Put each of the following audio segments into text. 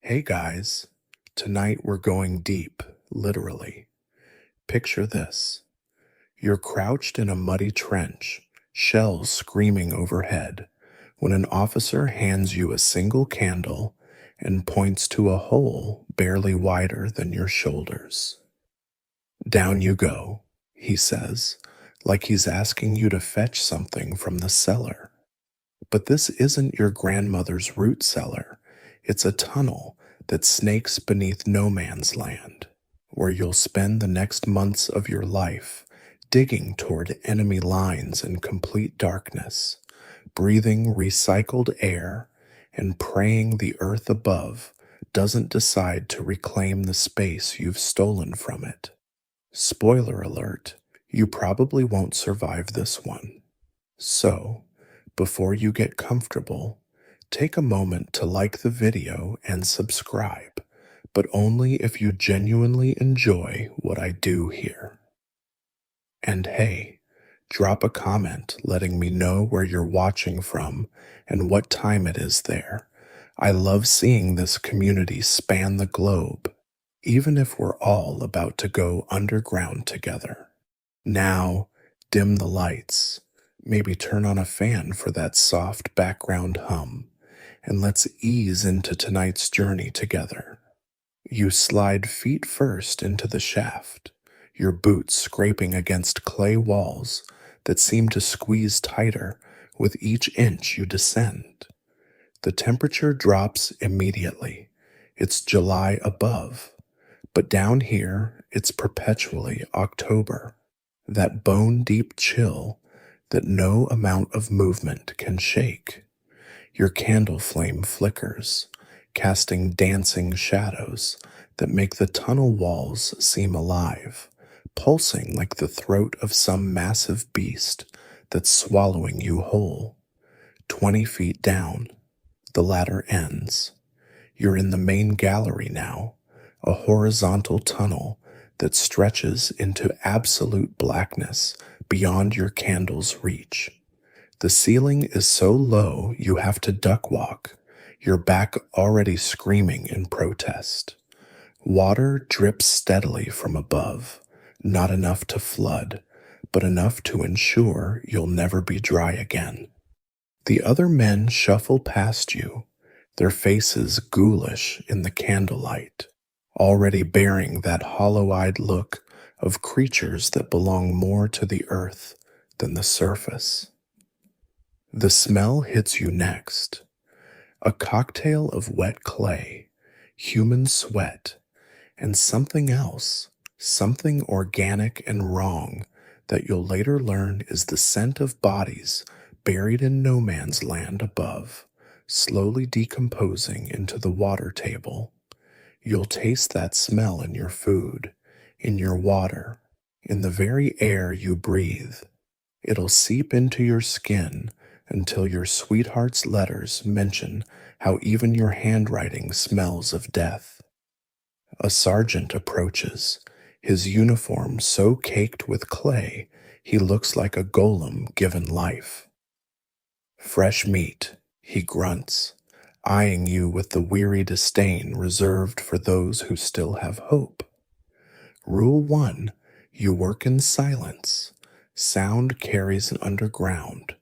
Hey guys, tonight we're going deep, literally. Picture this. You're crouched in a muddy trench, shells screaming overhead, when an officer hands you a single candle and points to a hole barely wider than your shoulders. Down you go, he says, like he's asking you to fetch something from the cellar. But this isn't your grandmother's root cellar. It's a tunnel that snakes beneath no man's land, where you'll spend the next months of your life digging toward enemy lines in complete darkness, breathing recycled air, and praying the earth above doesn't decide to reclaim the space you've stolen from it. Spoiler alert, you probably won't survive this one. So, before you get comfortable, take a moment to like the video and subscribe, but only if you genuinely enjoy what I do here. And hey, drop a comment letting me know where you're watching from and what time it is there. I love seeing this community span the globe, even if we're all about to go underground together. Now, dim the lights. Maybe turn on a fan for that soft background hum, and let's ease into tonight's journey together. You slide feet first into the shaft, your boots scraping against clay walls that seem to squeeze tighter with each inch you descend. The temperature drops immediately. It's July above, but down here it's perpetually October. That bone-deep chill that no amount of movement can shake. Your candle flame flickers, casting dancing shadows that make the tunnel walls seem alive, pulsing like the throat of some massive beast that's swallowing you whole. 20 feet down, the ladder ends. You're in the main gallery now, a horizontal tunnel that stretches into absolute blackness beyond your candle's reach. The ceiling is so low you have to duck walk, your back already screaming in protest. Water drips steadily from above, not enough to flood, but enough to ensure you'll never be dry again. The other men shuffle past you, their faces ghoulish in the candlelight, already bearing that hollow-eyed look of creatures that belong more to the earth than the surface. The smell hits you next. A cocktail of wet clay, human sweat, and something else, something organic and wrong that you'll later learn is the scent of bodies buried in no man's land above, slowly decomposing into the water table. You'll taste that smell in your food, in your water, in the very air you breathe. It'll seep into your skin until your sweetheart's letters mention how even your handwriting smells of death. A sergeant approaches, his uniform so caked with clay he looks like a golem given life. Fresh meat, he grunts, eyeing you with the weary disdain reserved for those who still have hope. Rule 1, you work in silence. Sound carries underground.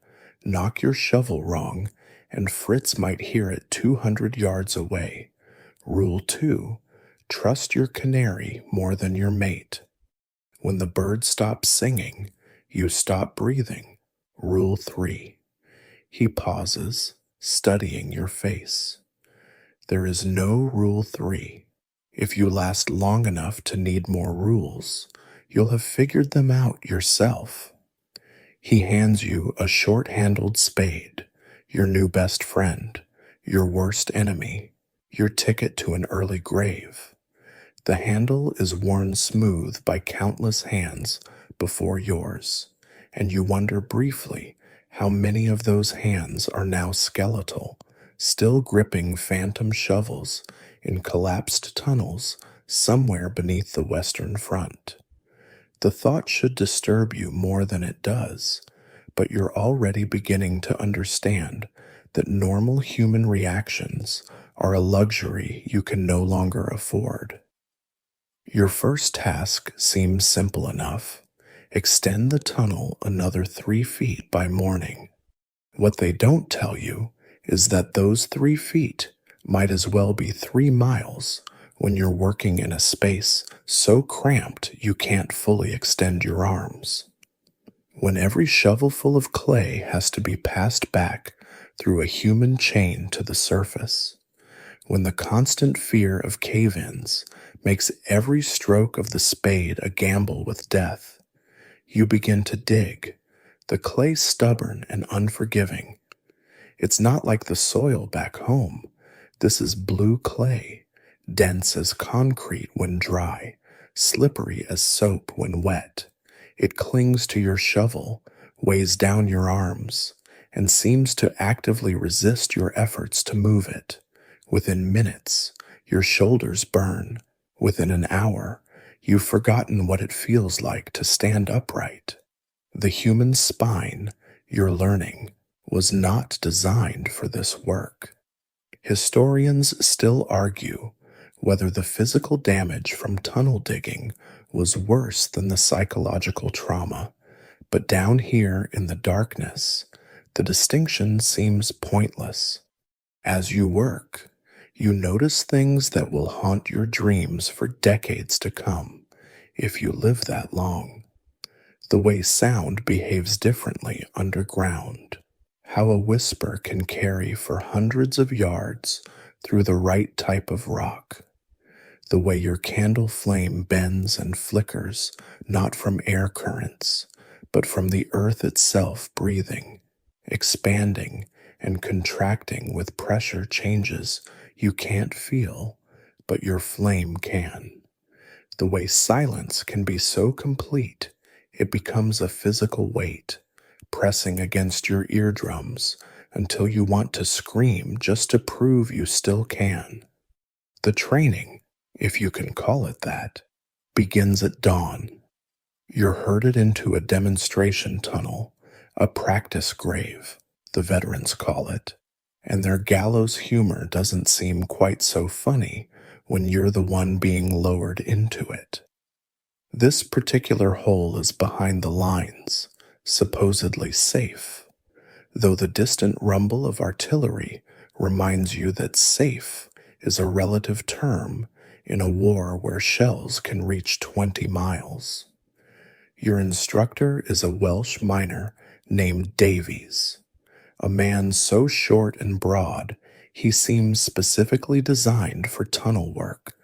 Knock your shovel wrong, and Fritz might hear it 200 yards away. Rule 2, trust your canary more than your mate. When the bird stops singing, you stop breathing. Rule 3. He pauses, studying your face. There is no Rule 3. If you last long enough to need more rules, you'll have figured them out yourself. He hands you a short-handled spade, your new best friend, your worst enemy, your ticket to an early grave. The handle is worn smooth by countless hands before yours, and you wonder briefly how many of those hands are now skeletal, still gripping phantom shovels in collapsed tunnels somewhere beneath the Western Front. The thought should disturb you more than it does, but you're already beginning to understand that normal human reactions are a luxury you can no longer afford. Your first task seems simple enough. Extend the tunnel another 3 feet by morning. What they don't tell you is that those 3 feet might as well be 3 miles when you're working in a space so cramped you can't fully extend your arms. When every shovelful of clay has to be passed back through a human chain to the surface, when the constant fear of cave-ins makes every stroke of the spade a gamble with death, you begin to dig, the clay stubborn and unforgiving. It's not like the soil back home. This is blue clay, dense as concrete when dry, slippery as soap when wet. It clings to your shovel, weighs down your arms, and seems to actively resist your efforts to move it. Within minutes, your shoulders burn. Within an hour, you've forgotten what it feels like to stand upright. The human spine, you're learning, was not designed for this work. Historians still argue whether the physical damage from tunnel digging was worse than the psychological trauma, but down here in the darkness, the distinction seems pointless. As you work, you notice things that will haunt your dreams for decades to come, if you live that long. The way sound behaves differently underground. How a whisper can carry for hundreds of yards through the right type of rock. The way your candle flame bends and flickers, not from air currents, but from the earth itself breathing, expanding, and contracting with pressure changes you can't feel, but your flame can. The way silence can be so complete, it becomes a physical weight, pressing against your eardrums until you want to scream just to prove you still can. The training, if you can call it that, begins at dawn. You're herded into a demonstration tunnel, a practice grave, the veterans call it, and their gallows humor doesn't seem quite so funny when you're the one being lowered into it. This particular hole is behind the lines, supposedly safe, though the distant rumble of artillery reminds you that safe is a relative term in a war where shells can reach 20 miles. Your instructor is a Welsh miner named Davies, a man so short and broad he seems specifically designed for tunnel work,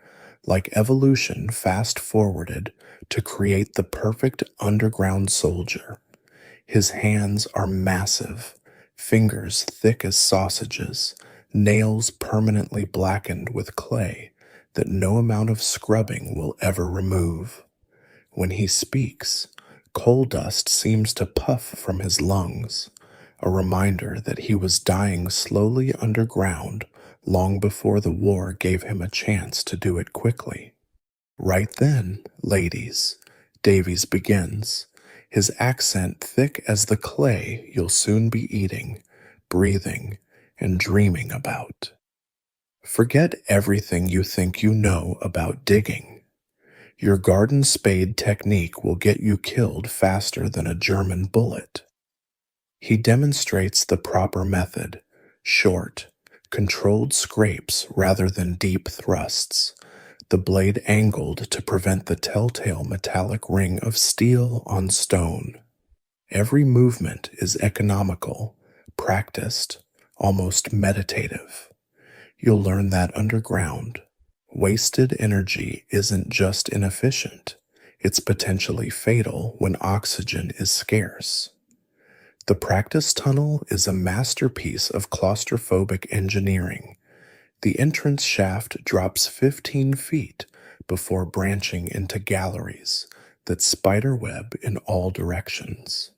like evolution fast-forwarded to create the perfect underground soldier. His hands are massive, fingers thick as sausages, nails permanently blackened with clay that no amount of scrubbing will ever remove. When he speaks, coal dust seems to puff from his lungs, a reminder that he was dying slowly underground long before the war gave him a chance to do it quickly. Right then, ladies, Davies begins, his accent thick as the clay you'll soon be eating, breathing, and dreaming about. Forget everything you think you know about digging. Your garden spade technique will get you killed faster than a German bullet. He demonstrates the proper method, short, controlled scrapes rather than deep thrusts, the blade angled to prevent the telltale metallic ring of steel on stone. Every movement is economical, practiced, almost meditative. You'll learn that underground, wasted energy isn't just inefficient, it's potentially fatal when oxygen is scarce. The practice tunnel is a masterpiece of claustrophobic engineering. The entrance shaft drops 15 feet before branching into galleries that spiderweb in all directions.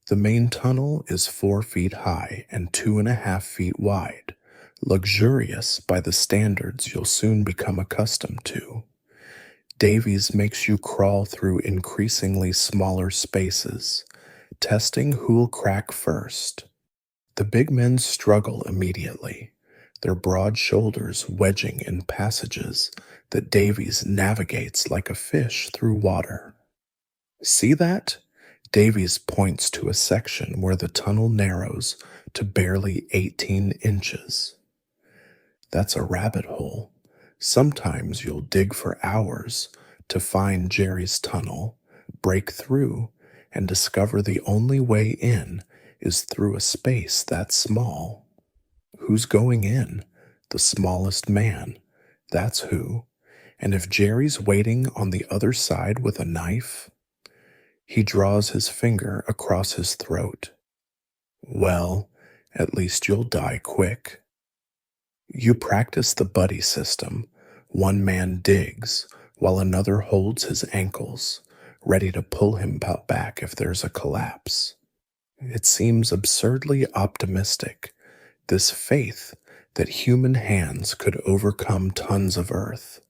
The main tunnel is 4 feet high and 2.5 feet wide, luxurious by the standards you'll soon become accustomed to. Davies makes you crawl through increasingly smaller spaces, testing who'll crack first. The big men struggle immediately. their broad shoulders wedging in passages that Davies navigates like a fish through water. See that? Davies points to a section where the tunnel narrows to barely 18 inches. That's a rabbit hole. Sometimes you'll dig for hours to find Jerry's tunnel, break through, and discover the only way in is through a space that small. Who's going in? The smallest man. That's who. And if Jerry's waiting on the other side with a knife, he draws his finger across his throat. Well, at least you'll die quick. You practice the buddy system. One man digs, while another holds his ankles, ready to pull him back if there's a collapse. It seems absurdly optimistic, this faith that human hands could overcome tons of earth,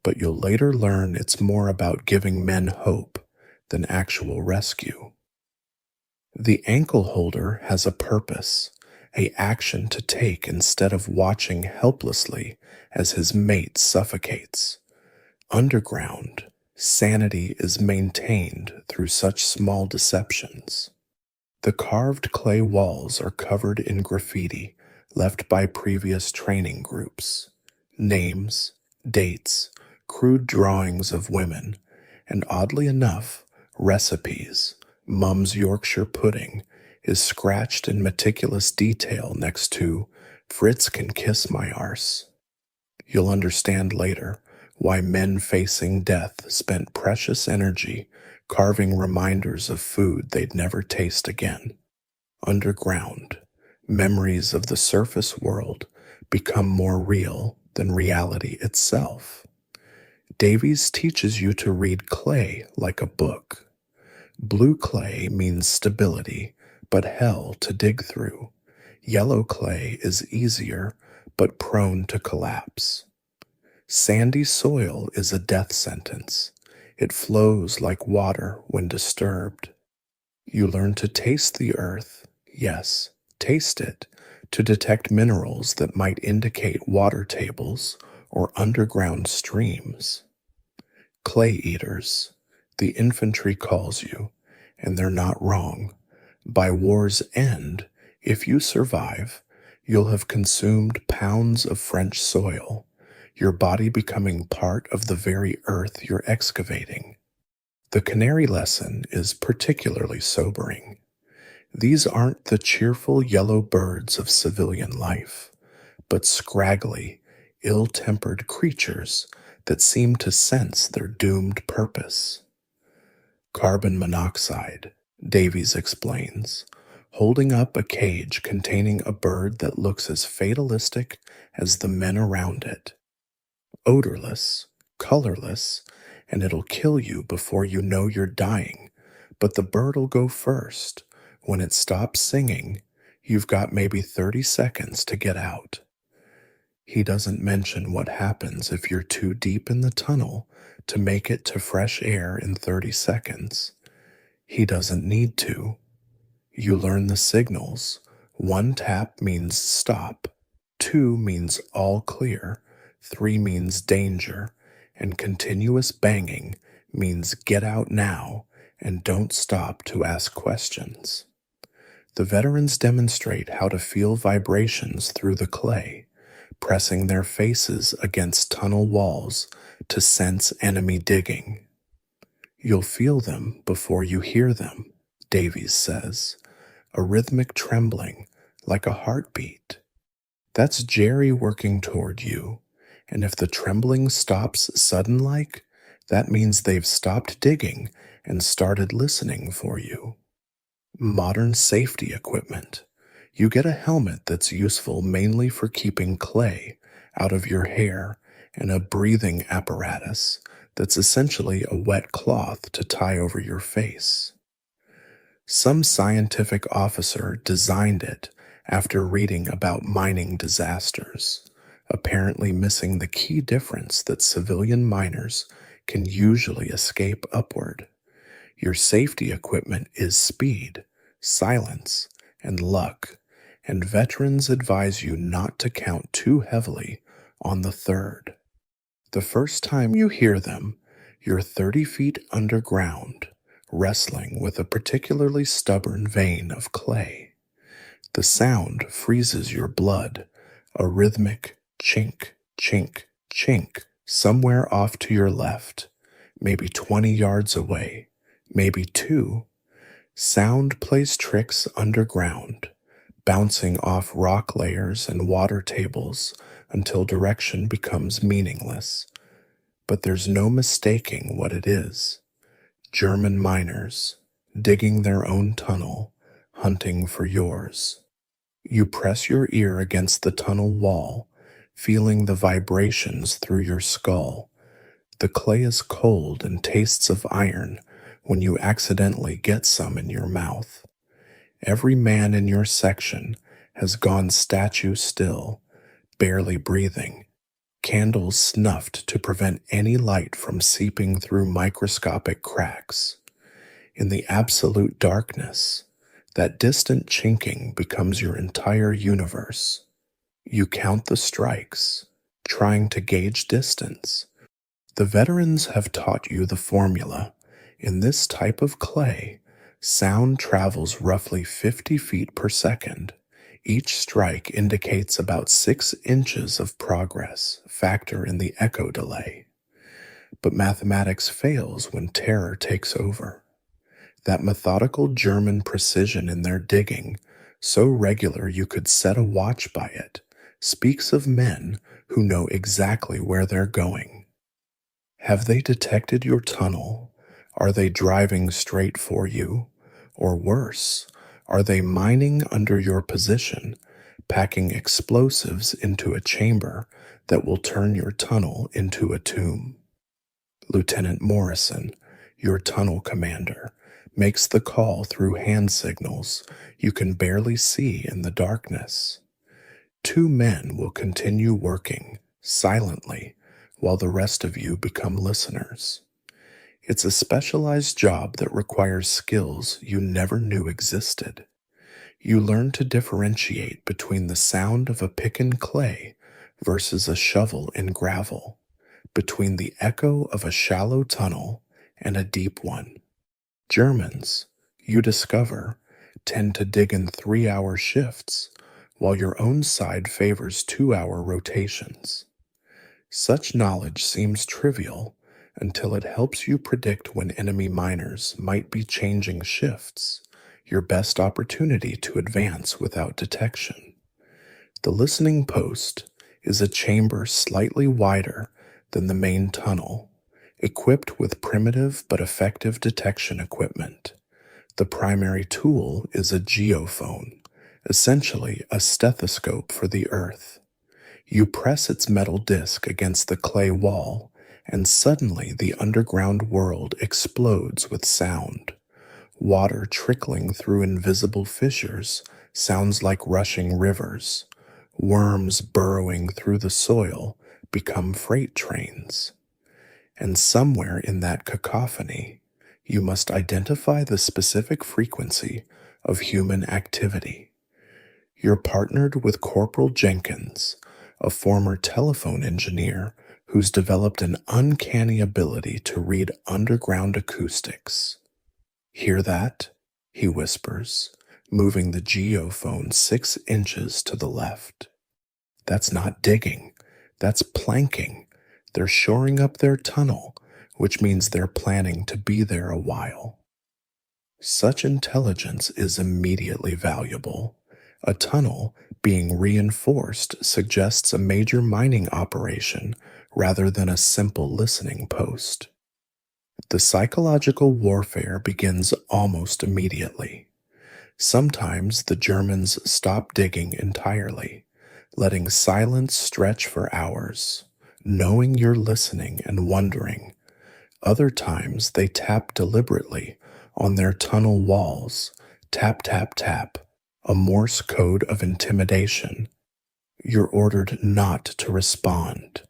but you'll later learn it's more about giving men hope than actual rescue. The ankle holder has a purpose, an action to take instead of watching helplessly as his mate suffocates. Underground, sanity is maintained through such small deceptions. The carved clay walls are covered in graffiti left by previous training groups. Names, dates, crude drawings of women, and oddly enough, recipes. Mum's Yorkshire pudding is scratched in meticulous detail next to Fritz can kiss my arse. You'll understand later why men facing death spent precious energy carving reminders of food they'd never taste again. Underground, memories of the surface world become more real than reality itself. Davies teaches you to read clay like a book. Blue clay means stability, but hell to dig through. Yellow clay is easier, but prone to collapse. Sandy soil is a death sentence. It flows like water when disturbed. You learn to taste the earth, yes, taste it, to detect minerals that might indicate water tables or underground streams. Clay eaters, the infantry calls you, and they're not wrong. By war's end, if you survive, you'll have consumed pounds of French soil, your body becoming part of the very earth you're excavating. The canary lesson is particularly sobering. These aren't the cheerful yellow birds of civilian life, but scraggly, ill-tempered creatures that seem to sense their doomed purpose. Carbon monoxide, Davies explains, holding up a cage containing a bird that looks as fatalistic as the men around it. Odorless, colorless, and it'll kill you before you know you're dying, but the bird'll go first. When it stops singing, you've got maybe 30 seconds to get out. He doesn't mention what happens if you're too deep in the tunnel to make it to fresh air in 30 seconds. He doesn't need to. You learn the signals. 1 tap means stop, 2 means all clear, 3 means danger, and continuous banging means get out now and don't stop to ask questions. The veterans demonstrate how to feel vibrations through the clay, pressing their faces against tunnel walls to sense enemy digging. You'll feel them before you hear them, Davies says, a rhythmic trembling like a heartbeat. That's Jerry working toward you, and if the trembling stops sudden-like, that means they've stopped digging and started listening for you. Modern safety equipment. You get a helmet that's useful mainly for keeping clay out of your hair and a breathing apparatus that's essentially a wet cloth to tie over your face. Some scientific officer designed it after reading about mining disasters, apparently missing the key difference that civilian miners can usually escape upward. Your safety equipment is speed, silence, and luck, and veterans advise you not to count too heavily on the third. The first time you hear them, you're 30 feet underground, wrestling with a particularly stubborn vein of clay. The sound freezes your blood, a rhythmic chink, chink, chink, somewhere off to your left, maybe 20 yards away, maybe two. Sound plays tricks underground, bouncing off rock layers and water tables until direction becomes meaningless. But there's no mistaking what it is. German miners, digging their own tunnel, hunting for yours. You press your ear against the tunnel wall, feeling the vibrations through your skull. The clay is cold and tastes of iron when you accidentally get some in your mouth. Every man in your section has gone statue still, barely breathing, candles snuffed to prevent any light from seeping through microscopic cracks. In the absolute darkness, that distant chinking becomes your entire universe. You count the strikes, trying to gauge distance. The veterans have taught you the formula. In this type of clay, sound travels roughly 50 feet per second. Each strike indicates about 6 inches of progress. Factor in the echo delay. But mathematics fails when terror takes over. That methodical German precision in their digging, so regular you could set a watch by it, speaks of men who know exactly where they're going. Have they detected your tunnel? Are they driving straight for you? Or worse, are they mining under your position, packing explosives into a chamber that will turn your tunnel into a tomb? Lieutenant Morrison, your tunnel commander, makes the call through hand signals you can barely see in the darkness. 2 men will continue working, silently, while the rest of you become listeners. It's a specialized job that requires skills you never knew existed. You learn to differentiate between the sound of a pick in clay versus a shovel in gravel, between the echo of a shallow tunnel and a deep one. Germans, you discover, tend to dig in 3-hour shifts, while your own side favors 2-hour rotations. Such knowledge seems trivial until it helps you predict when enemy miners might be changing shifts, your best opportunity to advance without detection. The listening post is a chamber slightly wider than the main tunnel, equipped with primitive but effective detection equipment. The primary tool is a geophone, essentially a stethoscope for the earth. You press its metal disc against the clay wall, and suddenly the underground world explodes with sound. Water trickling through invisible fissures sounds like rushing rivers. Worms burrowing through the soil become freight trains. And somewhere in that cacophony, you must identify the specific frequency of human activity. You're partnered with Corporal Jenkins, a former telephone engineer who's developed an uncanny ability to read underground acoustics. Hear that? He whispers, moving the geophone 6 inches to the left. That's not digging, that's planking. They're shoring up their tunnel, which means they're planning to be there a while. Such intelligence is immediately valuable. A tunnel being reinforced suggests a major mining operation rather than a simple listening post. The psychological warfare begins almost immediately. Sometimes the Germans stop digging entirely, letting silence stretch for hours, knowing you're listening and wondering. Other times they tap deliberately on their tunnel walls, tap, tap, tap, a Morse code of intimidation. You're ordered not to respond,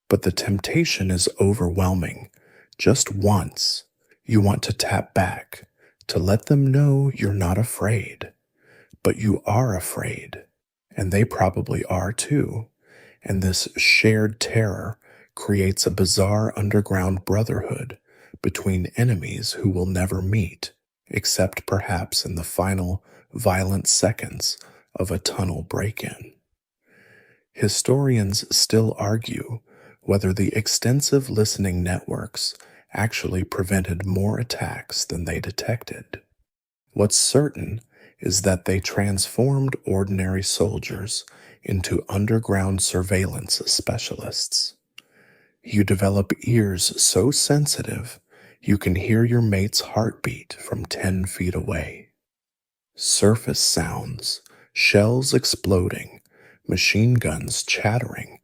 but the temptation is overwhelming. Just once, you want to tap back, to let them know you're not afraid. But you are afraid. And they probably are too. And this shared terror creates a bizarre underground brotherhood between enemies who will never meet, except perhaps in the final violent seconds of a tunnel break in. Historians still argue whether the extensive listening networks actually prevented more attacks than they detected. What's certain is that they transformed ordinary soldiers into underground surveillance specialists. You develop ears so sensitive you can hear your mate's heartbeat from 10 feet away. Surface sounds, shells exploding, machine guns chattering,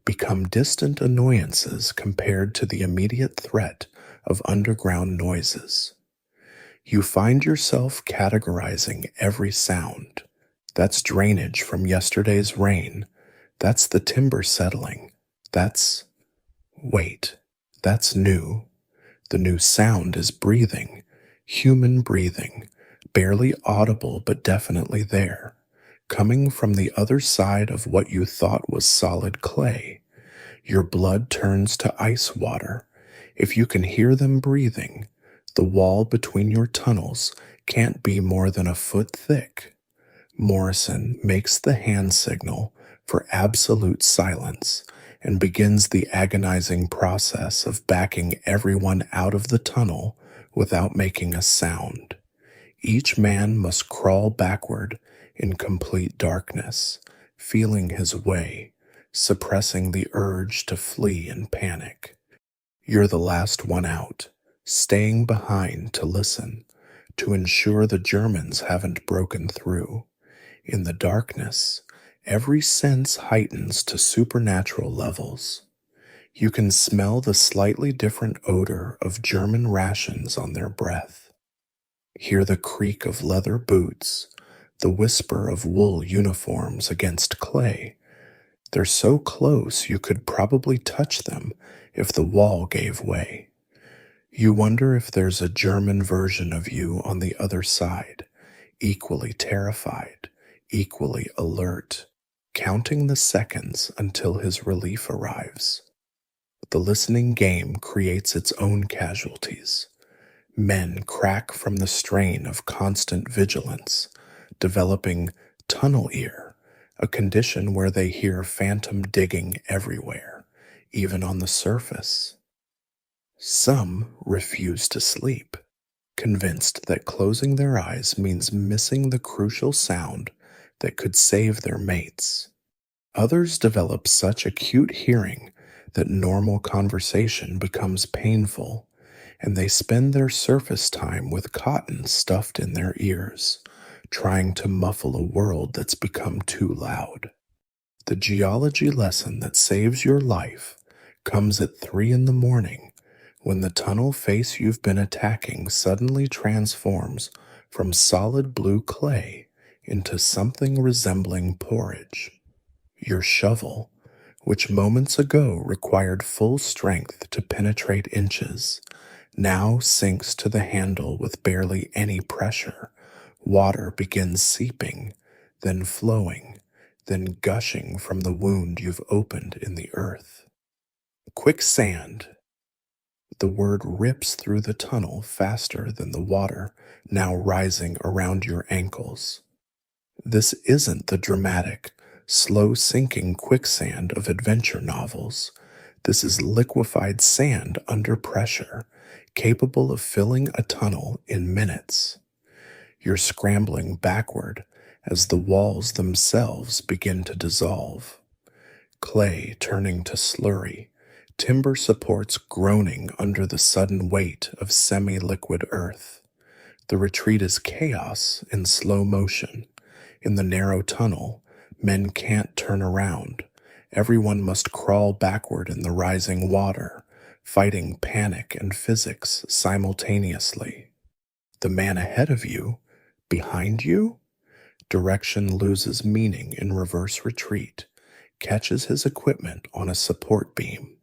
become distant annoyances compared to the immediate threat of underground noises. You find yourself categorizing every sound. That's drainage from yesterday's rain. That's the timber settling. Wait, that's new. The new sound is breathing, human breathing, barely audible but definitely there, coming from the other side of what you thought was solid clay. Your blood turns to ice water. If you can hear them breathing, the wall between your tunnels can't be more than a foot thick. Morrison makes the hand signal for absolute silence and begins the agonizing process of backing everyone out of the tunnel without making a sound. Each man must crawl backward in complete darkness, feeling his way, suppressing the urge to flee in panic. You're the last one out, staying behind to listen, to ensure the Germans haven't broken through. In the darkness, every sense heightens to supernatural levels. You can smell the slightly different odor of German rations on their breath. Hear the creak of leather boots, the whisper of wool uniforms against clay. They're so close you could probably touch them if the wall gave way. You wonder if there's a German version of you on the other side, equally terrified, equally alert, counting the seconds until his relief arrives. The listening game creates its own casualties. Men crack from the strain of constant vigilance, developing tunnel ear, a condition where they hear phantom digging everywhere, even on the surface. Some refuse to sleep, convinced that closing their eyes means missing the crucial sound that could save their mates. Others develop such acute hearing that normal conversation becomes painful, and they spend their surface time with cotton stuffed in their ears, trying to muffle a world that's become too loud. The geology lesson that saves your life comes at 3 in the morning when the tunnel face you've been attacking suddenly transforms from solid blue clay into something resembling porridge. Your shovel, which moments ago required full strength to penetrate inches, now sinks to the handle with barely any pressure. Water begins seeping, then flowing, then gushing from the wound you've opened in the earth. Quicksand. The word rips through the tunnel faster than the water, now rising around your ankles. This isn't the dramatic, slow-sinking quicksand of adventure novels. This is liquefied sand under pressure, capable of filling a tunnel in minutes. You're scrambling backward as the walls themselves begin to dissolve. Clay turning to slurry, timber supports groaning under the sudden weight of semi-liquid earth. The retreat is chaos in slow motion. In the narrow tunnel, men can't turn around. Everyone must crawl backward in the rising water, fighting panic and physics simultaneously. The man ahead of you, behind you, direction loses meaning in reverse retreat, catches his equipment on a support beam.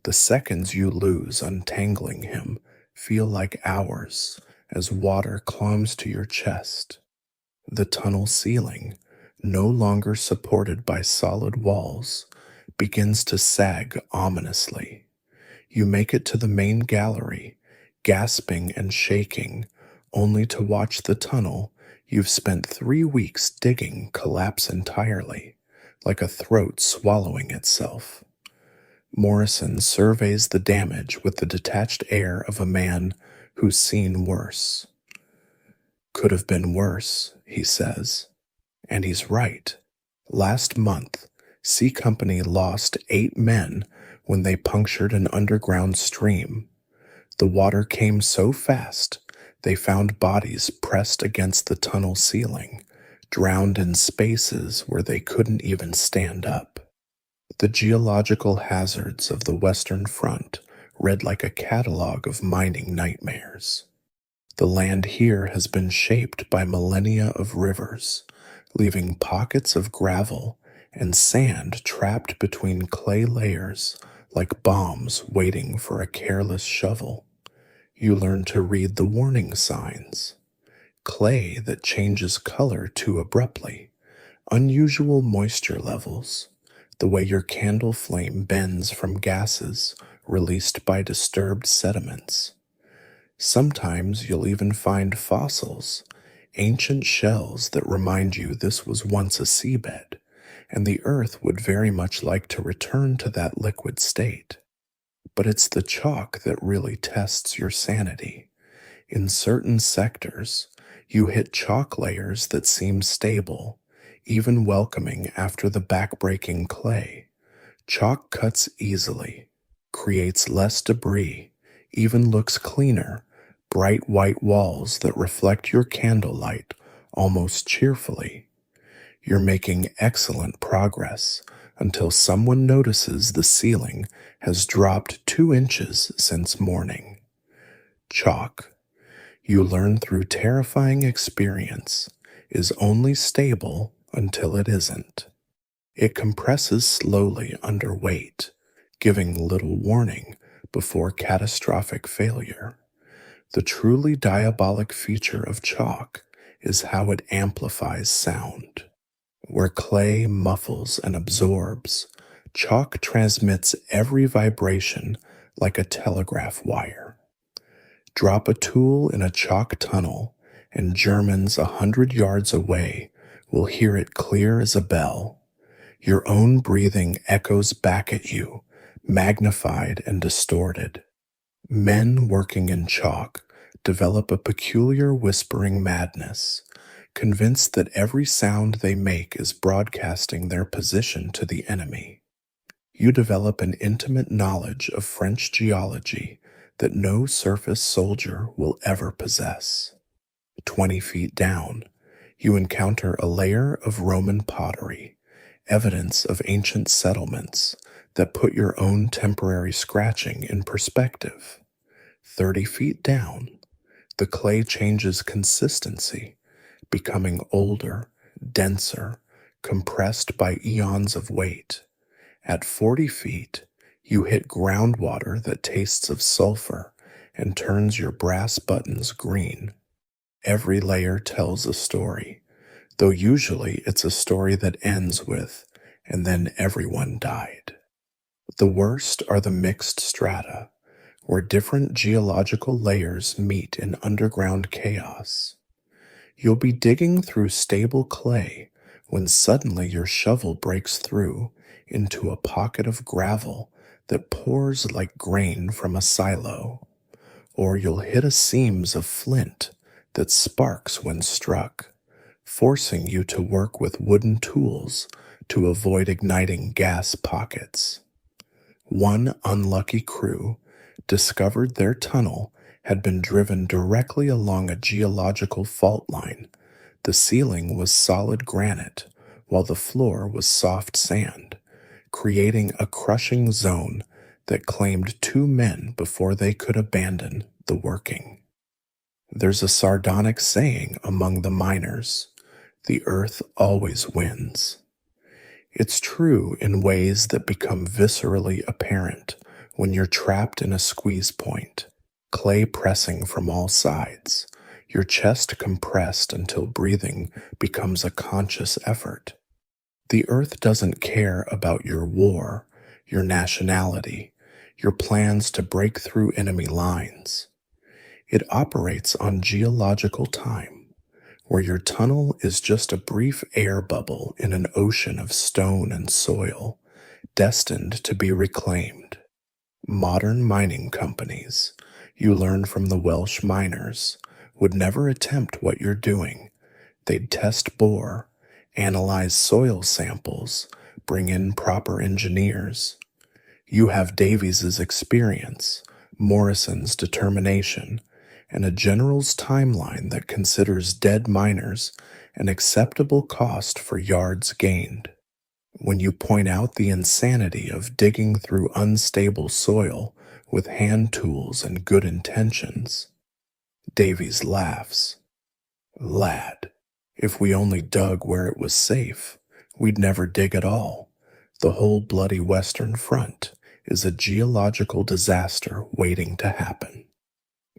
The seconds you lose untangling him feel like hours as water climbs to your chest. The tunnel ceiling, no longer supported by solid walls, begins to sag ominously. You make it to the main gallery, gasping and shaking, only to watch the tunnel you've spent 3 weeks digging collapse entirely, like a throat swallowing itself. Morrison surveys the damage with the detached air of a man who's seen worse. Could have been worse, he says. And he's right. Last month, C Company lost 8 men when they punctured an underground stream. The water came so fast, they found bodies pressed against the tunnel ceiling, drowned in spaces where they couldn't even stand up. The geological hazards of the Western Front read like a catalog of mining nightmares. The land here has been shaped by millennia of rivers, leaving pockets of gravel and sand trapped between clay layers like bombs waiting for a careless shovel. You learn to read the warning signs. Clay that changes color too abruptly, unusual moisture levels, the way your candle flame bends from gases released by disturbed sediments. Sometimes you'll even find fossils, ancient shells that remind you this was once a seabed, and the Earth would very much like to return to that liquid state. But it's the chalk that really tests your sanity. In certain sectors, you hit chalk layers that seem stable, even welcoming after the backbreaking clay. Chalk cuts easily, creates less debris, even looks cleaner, bright white walls that reflect your candlelight almost cheerfully. You're making excellent progress until someone notices the ceiling has dropped 2 inches since morning. Chalk, you learn through terrifying experience, is only stable until it isn't. It compresses slowly under weight, giving little warning before catastrophic failure. The truly diabolic feature of chalk is how it amplifies sound. Where clay muffles and absorbs, chalk transmits every vibration like a telegraph wire. Drop a tool in a chalk tunnel, and Germans 100 yards away will hear it clear as a bell. Your own breathing echoes back at you, magnified and distorted. Men working in chalk develop a peculiar whispering madness, convinced that every sound they make is broadcasting their position to the enemy. You develop an intimate knowledge of French geology that no surface soldier will ever possess. 20 feet down, you encounter a layer of Roman pottery, evidence of ancient settlements that put your own temporary scratching in perspective. 30 feet down, the clay changes consistency, becoming older, denser, compressed by eons of weight. At 40 feet, you hit groundwater that tastes of sulfur and turns your brass buttons green. Every layer tells a story, though usually it's a story that ends with, and then everyone died. The worst are the mixed strata, where different geological layers meet in underground chaos. You'll be digging through stable clay when suddenly your shovel breaks through into a pocket of gravel that pours like grain from a silo. Or you'll hit a seams of flint that sparks when struck, forcing you to work with wooden tools to avoid igniting gas pockets. One unlucky crew discovered their tunnel had been driven directly along a geological fault line. The ceiling was solid granite, while the floor was soft sand, creating a crushing zone that claimed 2 men before they could abandon the working. There's a sardonic saying among the miners, the earth always wins. It's true in ways that become viscerally apparent when you're trapped in a squeeze point, clay pressing from all sides, your chest compressed until breathing becomes a conscious effort. The earth doesn't care about your war, your nationality, your plans to break through enemy lines. It operates on geological time, where your tunnel is just a brief air bubble in an ocean of stone and soil, destined to be reclaimed. Modern mining companies, you learn from the Welsh miners, would never attempt what you're doing. They'd test bore, analyze soil samples, bring in proper engineers. You have Davies's experience, Morrison's determination, and a general's timeline that considers dead miners an acceptable cost for yards gained. When you point out the insanity of digging through unstable soil with hand tools and good intentions, Davies laughs. Lad, if we only dug where it was safe, we'd never dig at all. The whole bloody Western Front is a geological disaster waiting to happen.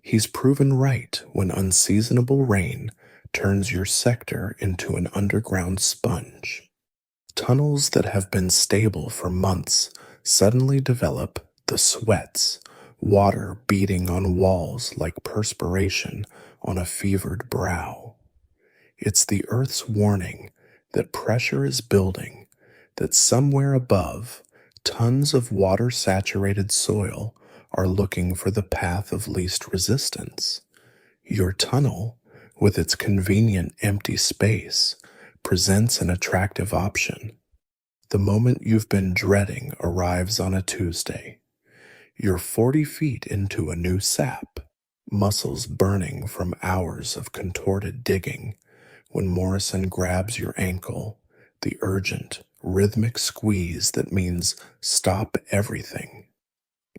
He's proven right when unseasonable rain turns your sector into an underground sponge. Tunnels that have been stable for months suddenly develop the sweats, water beating on walls like perspiration on a fevered brow. It's the Earth's warning that pressure is building, that somewhere above, tons of water-saturated soil are looking for the path of least resistance. Your tunnel, with its convenient empty space, presents an attractive option. The moment you've been dreading arrives on a Tuesday. You're 40 feet into a new sap, muscles burning from hours of contorted digging, when Morrison grabs your ankle, the urgent, rhythmic squeeze that means stop everything.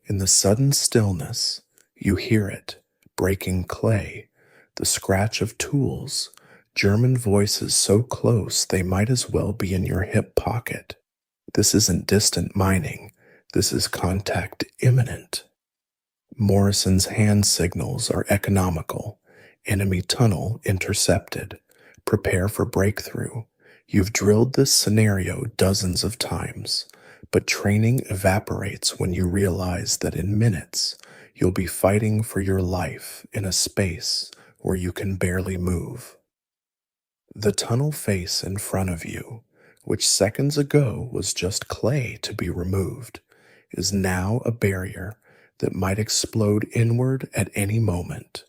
In the sudden stillness, you hear it, breaking clay, the scratch of tools, German voices so close they might as well be in your hip pocket. This isn't distant mining, this is contact imminent. Morrison's hand signals are economical. Enemy tunnel intercepted. Prepare for breakthrough. You've drilled this scenario dozens of times, but training evaporates when you realize that in minutes you'll be fighting for your life in a space where you can barely move. The tunnel face in front of you, which seconds ago was just clay to be removed, is now a barrier that might explode inward at any moment,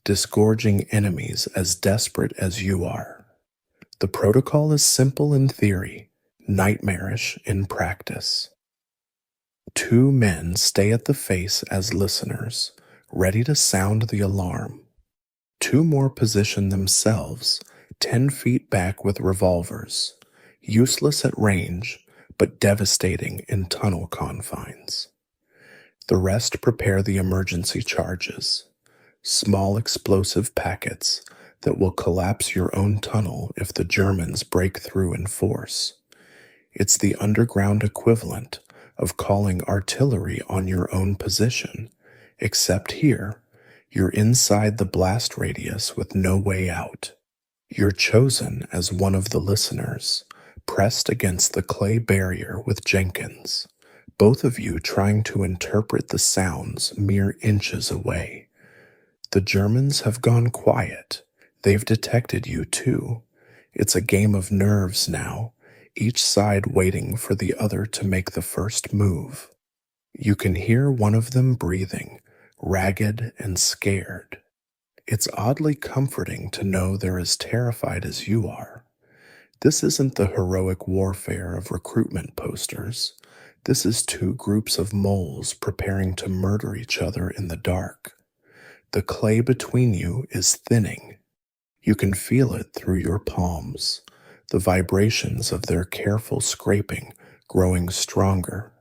disgorging enemies as desperate as you are. The protocol is simple in theory, nightmarish in practice. 2 men stay at the face as listeners, ready to sound the alarm. 2 more position themselves, 10 feet back with revolvers, useless at range, but devastating in tunnel confines. The rest prepare the emergency charges, small explosive packets that will collapse your own tunnel if the Germans break through in force. It's the underground equivalent of calling artillery on your own position, except here, you're inside the blast radius with no way out. You're chosen as one of the listeners, pressed against the clay barrier with Jenkins, both of you trying to interpret the sounds mere inches away. The Germans have gone quiet. They've detected you too. It's a game of nerves now, each side waiting for the other to make the first move. You can hear one of them breathing, ragged and scared. It's oddly comforting to know they're as terrified as you are. This isn't the heroic warfare of recruitment posters. This is 2 groups of moles preparing to murder each other in the dark. The clay between you is thinning. You can feel it through your palms, the vibrations of their careful scraping growing stronger.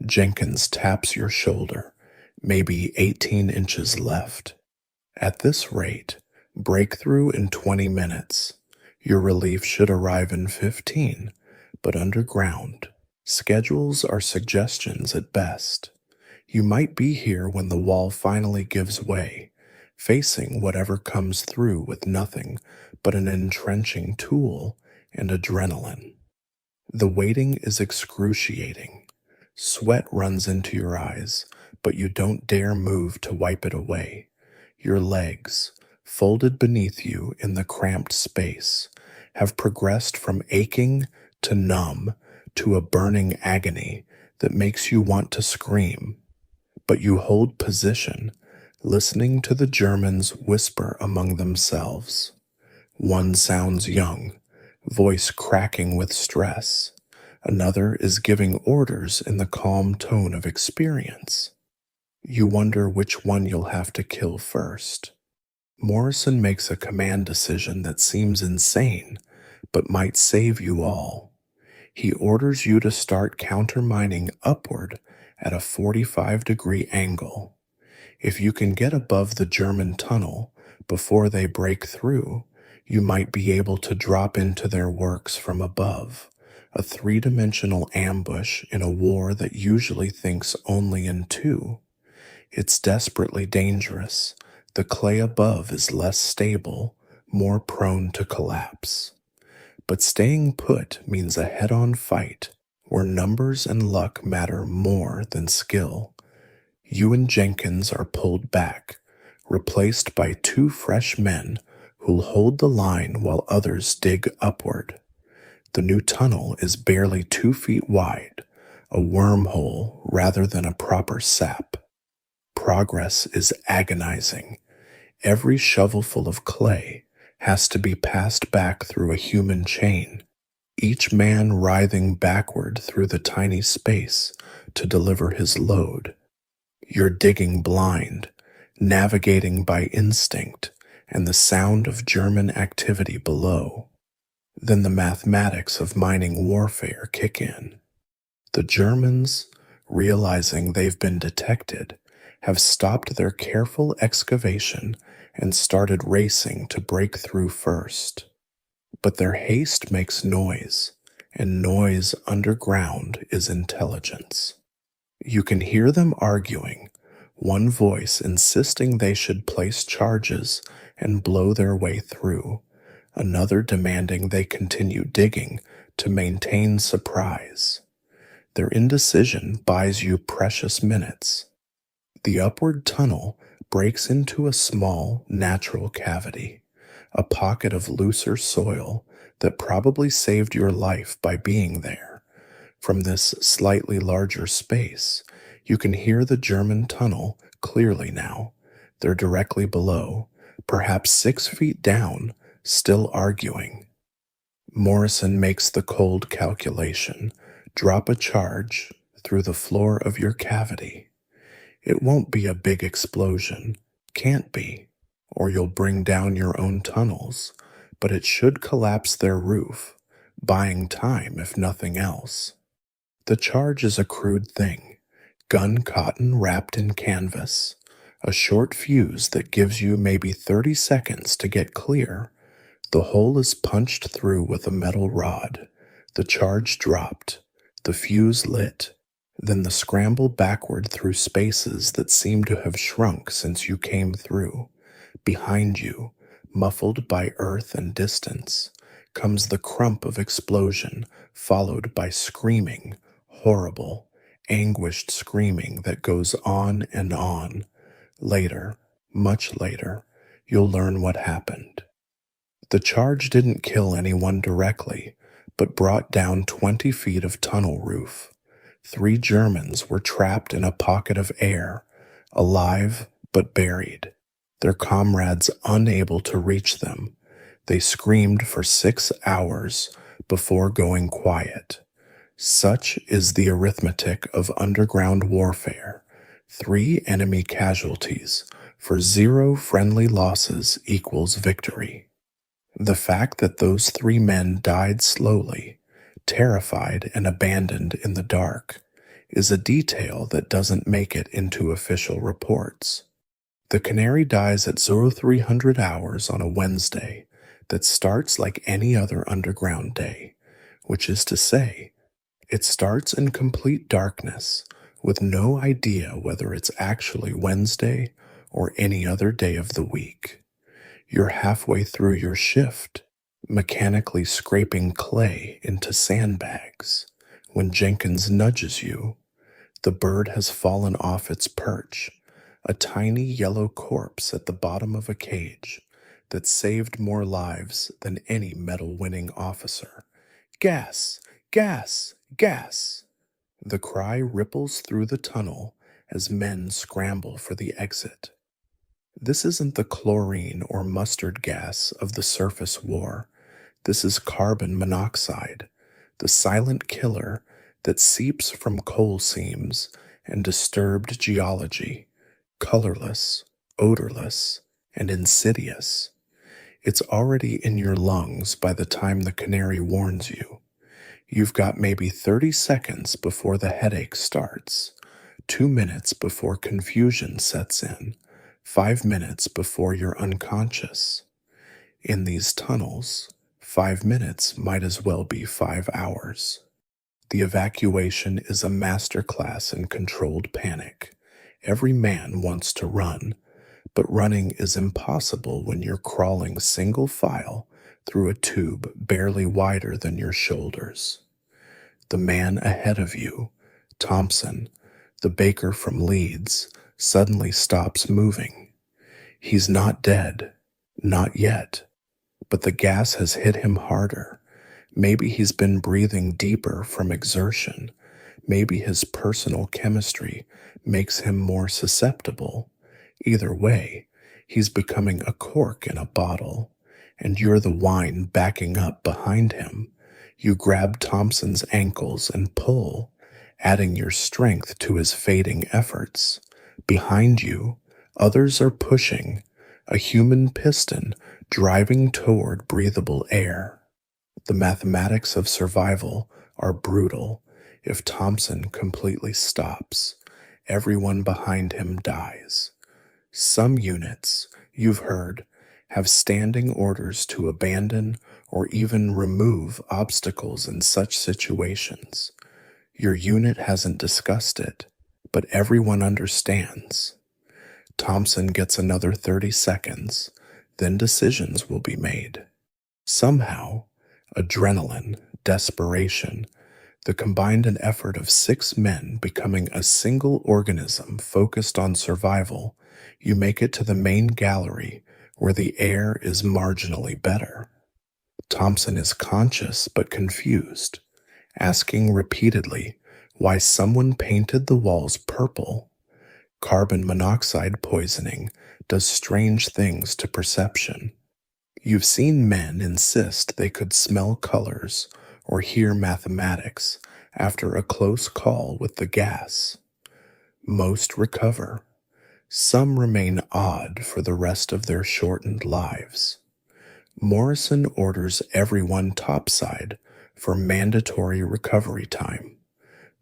Jenkins taps your shoulder, maybe 18 inches left. At this rate, breakthrough in 20 minutes. Your relief should arrive in 15, but underground. Schedules are suggestions at best. You might be here when the wall finally gives way, facing whatever comes through with nothing but an entrenching tool and adrenaline. The waiting is excruciating. Sweat runs into your eyes, but you don't dare move to wipe it away. Your legs, folded beneath you in the cramped space, have progressed from aching to numb to a burning agony that makes you want to scream. But you hold position, listening to the Germans whisper among themselves. One sounds young, voice cracking with stress. Another is giving orders in the calm tone of experience. You wonder which one you'll have to kill first. Morrison makes a command decision that seems insane, but might save you all. He orders you to start countermining upward at a 45-degree angle. If you can get above the German tunnel before they break through, you might be able to drop into their works from above, a three-dimensional ambush in a war that usually thinks only in two. It's desperately dangerous. The clay above is less stable, more prone to collapse. But staying put means a head-on fight where numbers and luck matter more than skill. You and Jenkins are pulled back, replaced by two fresh men who'll hold the line while others dig upward. The new tunnel is barely 2 feet wide, a wormhole rather than a proper sap. Progress is agonizing. Every shovelful of clay has to be passed back through a human chain, each man writhing backward through the tiny space to deliver his load. You're digging blind, navigating by instinct and the sound of German activity below. Then the mathematics of mining warfare kick in. The Germans, realizing they've been detected, have stopped their careful excavation and started racing to break through first. But their haste makes noise, and noise underground is intelligence. You can hear them arguing, one voice insisting they should place charges and blow their way through, another demanding they continue digging to maintain surprise. Their indecision buys you precious minutes. The upward tunnel breaks into a small, natural cavity, a pocket of looser soil that probably saved your life by being there. From this slightly larger space, you can hear the German tunnel clearly now. They're directly below, perhaps 6 feet down, still arguing. Morrison makes the cold calculation. Drop a charge through the floor of your cavity. It won't be a big explosion, can't be, or you'll bring down your own tunnels, but it should collapse their roof, buying time if nothing else. The charge is a crude thing, gun cotton wrapped in canvas, a short fuse that gives you maybe 30 seconds to get clear. The hole is punched through with a metal rod, the charge dropped, the fuse lit, then the scramble backward through spaces that seem to have shrunk since you came through. Behind you, muffled by earth and distance, comes the crump of explosion, followed by screaming, horrible, anguished screaming that goes on and on. Later, much later, you'll learn what happened. The charge didn't kill anyone directly, but brought down 20 feet of tunnel roof. 3 Germans were trapped in a pocket of air, alive but buried, their comrades unable to reach them. They screamed for 6 hours before going quiet. Such is the arithmetic of underground warfare. 3 enemy casualties for 0 friendly losses equals victory. The fact that those 3 men died slowly, terrified and abandoned in the dark, is a detail that doesn't make it into official reports. The Canary dies at 0300 hours on a Wednesday that starts like any other underground day, which is to say, it starts in complete darkness with no idea whether it's actually Wednesday or any other day of the week. You're halfway through your shift, mechanically scraping clay into sandbags, when Jenkins nudges you. The bird has fallen off its perch, a tiny yellow corpse at the bottom of a cage that saved more lives than any medal-winning officer. Gas! Gas! Gas! The cry ripples through the tunnel as men scramble for the exit. This isn't the chlorine or mustard gas of the surface war. This is carbon monoxide, the silent killer that seeps from coal seams and disturbed geology, colorless, odorless, and insidious. It's already in your lungs by the time the canary warns you. You've got maybe 30 seconds before the headache starts, 2 minutes before confusion sets in, 5 minutes before you're unconscious. In these tunnels, 5 minutes might as well be 5 hours. The evacuation is a masterclass in controlled panic. Every man wants to run, but running is impossible when you're crawling single file through a tube barely wider than your shoulders. The man ahead of you, Thompson, the baker from Leeds, suddenly stops moving. He's not dead, not yet, but the gas has hit him harder. Maybe he's been breathing deeper from exertion. Maybe his personal chemistry makes him more susceptible. Either way, he's becoming a cork in a bottle, and you're the wine backing up behind him. You grab Thompson's ankles and pull, adding your strength to his fading efforts. Behind you, others are pushing, a human piston driving toward breathable air. The mathematics of survival are brutal. If Thompson completely stops, everyone behind him dies. Some units, you've heard, have standing orders to abandon or even remove obstacles in such situations. Your unit hasn't discussed it, but everyone understands. Thompson gets another 30 seconds, then decisions will be made. Somehow, adrenaline, desperation, the combined effort of 6 men becoming a single organism focused on survival, you make it to the main gallery where the air is marginally better. Thompson is conscious but confused, asking repeatedly why someone painted the walls purple. Carbon monoxide poisoning does strange things to perception. You've seen men insist they could smell colors or hear mathematics after a close call with the gas. Most recover. Some remain odd for the rest of their shortened lives. Morrison orders everyone topside for mandatory recovery time.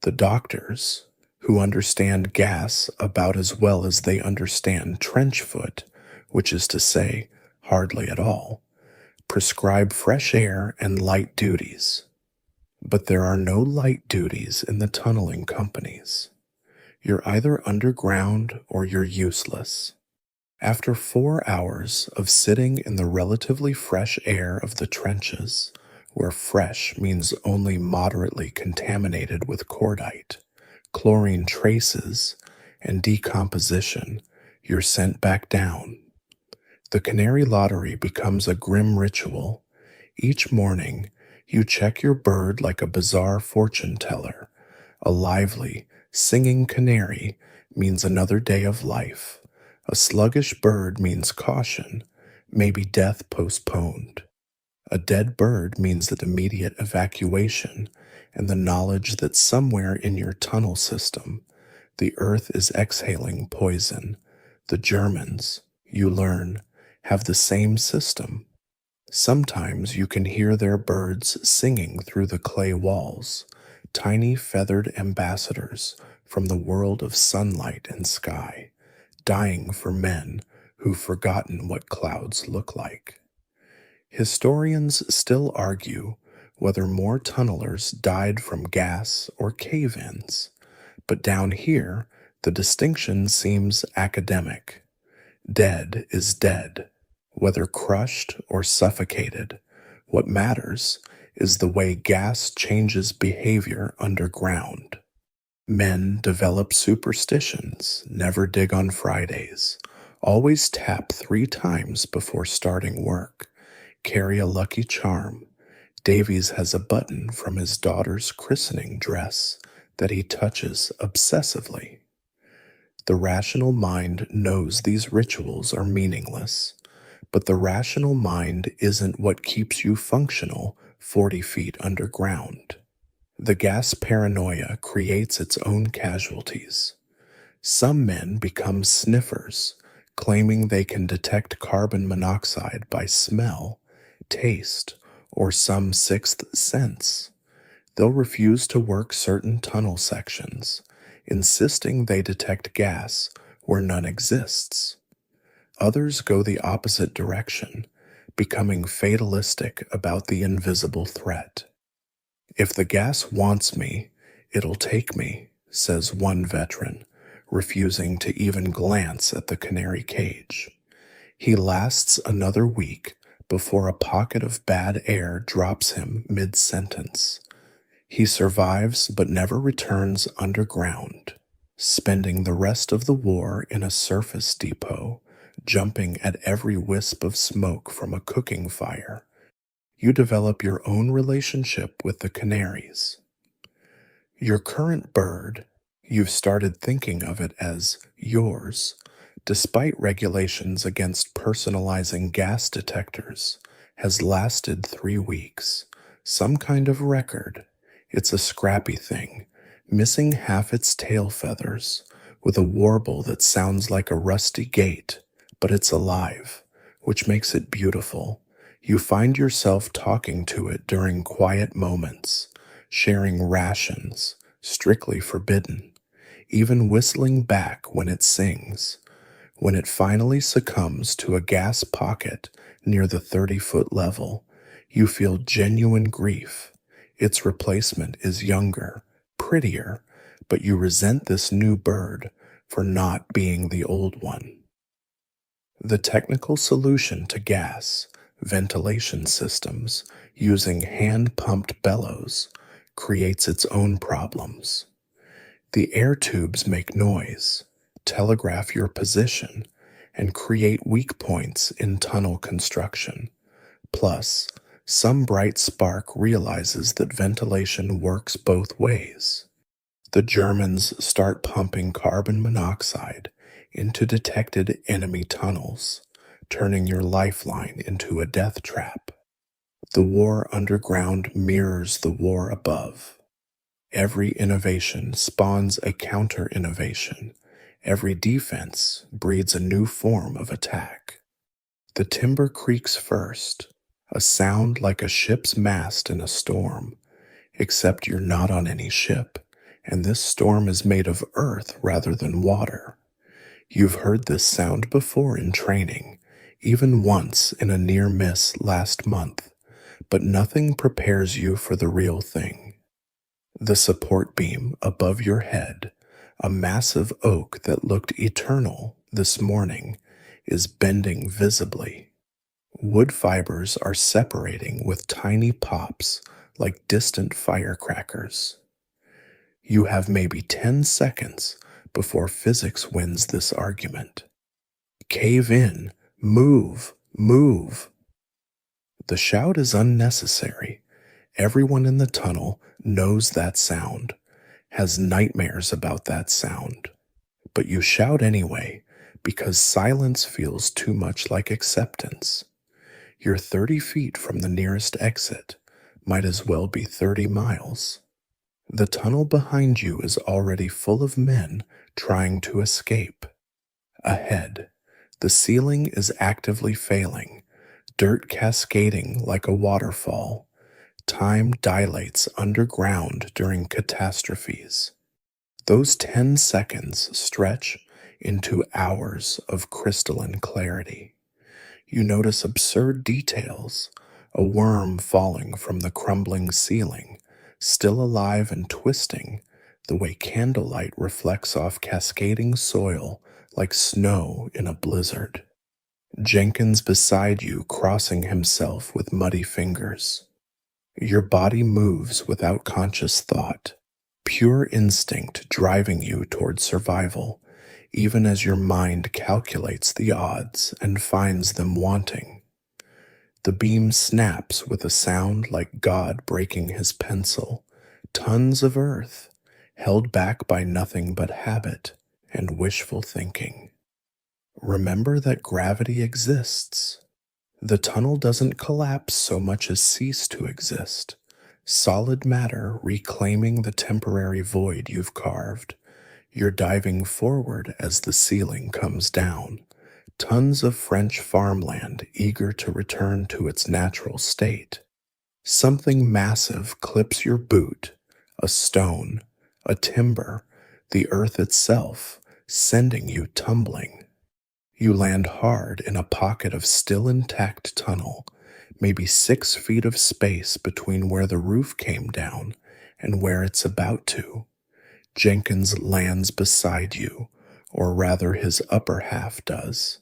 The doctors, who understand gas about as well as they understand trench foot, which is to say, hardly at all, prescribe fresh air and light duties. But there are no light duties in the tunneling companies. You're either underground or you're useless. After 4 hours of sitting in the relatively fresh air of the trenches, where fresh means only moderately contaminated with cordite, chlorine traces, and decomposition, you're sent back down. The Canary Lottery becomes a grim ritual. Each morning, you check your bird like a bizarre fortune teller. A lively, singing canary means another day of life. A sluggish bird means caution, maybe death postponed. A dead bird means that immediate evacuation and the knowledge that somewhere in your tunnel system, the earth is exhaling poison. The Germans, you learn, have the same system. Sometimes you can hear their birds singing through the clay walls, tiny feathered ambassadors from the world of sunlight and sky, dying for men who've forgotten what clouds look like. Historians still argue whether more tunnelers died from gas or cave-ins, but down here the distinction seems academic. Dead is dead, whether crushed or suffocated. What matters is the way gas changes behavior underground. Men develop superstitions, never dig on Fridays, always tap 3 times before starting work, carry a lucky charm. Davies has a button from his daughter's christening dress that he touches obsessively. The rational mind knows these rituals are meaningless, but the rational mind isn't what keeps you functional 40 feet underground. The gas paranoia creates its own casualties. Some men become sniffers, claiming they can detect carbon monoxide by smell, taste, or some sixth sense. They'll refuse to work certain tunnel sections, insisting they detect gas where none exists. Others go the opposite direction, becoming fatalistic about the invisible threat. If the gas wants me, it'll take me, says one veteran, refusing to even glance at the canary cage. He lasts another week before a pocket of bad air drops him mid-sentence. He survives but never returns underground, spending the rest of the war in a surface depot, jumping at every wisp of smoke from a cooking fire. You develop your own relationship with the canaries. Your current bird, you've started thinking of it as yours, despite regulations against personalizing gas detectors, has lasted 3 weeks. Some kind of record. It's a scrappy thing, missing half its tail feathers, with a warble that sounds like a rusty gate, but it's alive, which makes it beautiful. You find yourself talking to it during quiet moments, sharing rations, strictly forbidden, even whistling back when it sings. When it finally succumbs to a gas pocket near the 30-foot level, you feel genuine grief. Its replacement is younger, prettier, but you resent this new bird for not being the old one. The technical solution to gas, ventilation systems using hand-pumped bellows, creates its own problems. The air tubes make noise, telegraph your position, and create weak points in tunnel construction. Plus, some bright spark realizes that ventilation works both ways. The Germans start pumping carbon monoxide into detected enemy tunnels, turning your lifeline into a death trap. The war underground mirrors the war above. Every innovation spawns a counter-innovation. Every defense breeds a new form of attack. The timber creaks first, a sound like a ship's mast in a storm, except you're not on any ship, and this storm is made of earth rather than water. You've heard this sound before in training, even once in a near miss last month, but nothing prepares you for the real thing. The support beam above your head, a massive oak that looked eternal this morning, is bending visibly. Wood fibers are separating with tiny pops like distant firecrackers. You have maybe 10 seconds before physics wins this argument. Cave in, move, move. The shout is unnecessary. Everyone in the tunnel knows that sound, has nightmares about that sound. But you shout anyway because silence feels too much like acceptance. You're 30 feet from the nearest exit, might as well be 30 miles. The tunnel behind you is already full of men trying to escape. Ahead, the ceiling is actively failing, dirt cascading like a waterfall. Time dilates underground during catastrophes. Those 10 seconds stretch into hours of crystalline clarity. You notice absurd details, a worm falling from the crumbling ceiling, still alive and twisting, the way candlelight reflects off cascading soil like snow in a blizzard. Jenkins beside you crossing himself with muddy fingers. Your body moves without conscious thought, pure instinct driving you toward survival, even as your mind calculates the odds and finds them wanting. The beam snaps with a sound like God breaking his pencil. Tons of earth, held back by nothing but habit and wishful thinking. Remember that gravity exists. The tunnel doesn't collapse so much as cease to exist. Solid matter reclaiming the temporary void you've carved. You're diving forward as the ceiling comes down. Tons of French farmland eager to return to its natural state. Something massive clips your boot, a stone, a timber, the earth itself, sending you tumbling. You land hard in a pocket of still intact tunnel, maybe 6 feet of space between where the roof came down and where it's about to. Jenkins lands beside you, or rather his upper half does.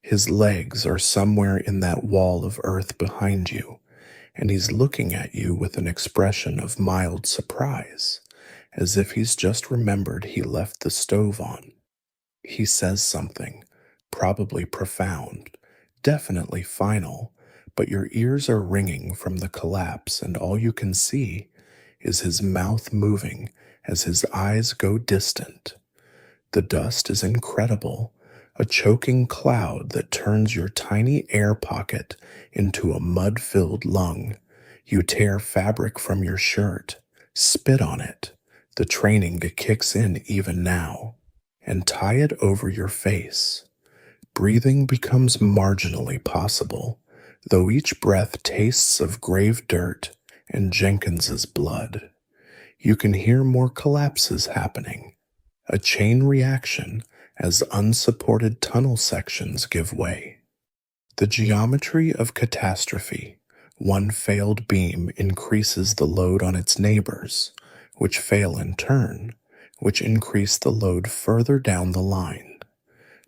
His legs are somewhere in that wall of earth behind you, and he's looking at you with an expression of mild surprise, as if he's just remembered he left the stove on. He says something, probably profound, definitely final, but your ears are ringing from the collapse, and all you can see is his mouth moving as his eyes go distant. The dust is incredible, a choking cloud that turns your tiny air pocket into a mud-filled lung. You tear fabric from your shirt, spit on it, the training that kicks in even now, and tie it over your face. Breathing becomes marginally possible, though each breath tastes of grave dirt and Jenkins's blood. You can hear more collapses happening, a chain reaction as unsupported tunnel sections give way. The geometry of catastrophe. One failed beam increases the load on its neighbors, which fail in turn, which increase the load further down the line.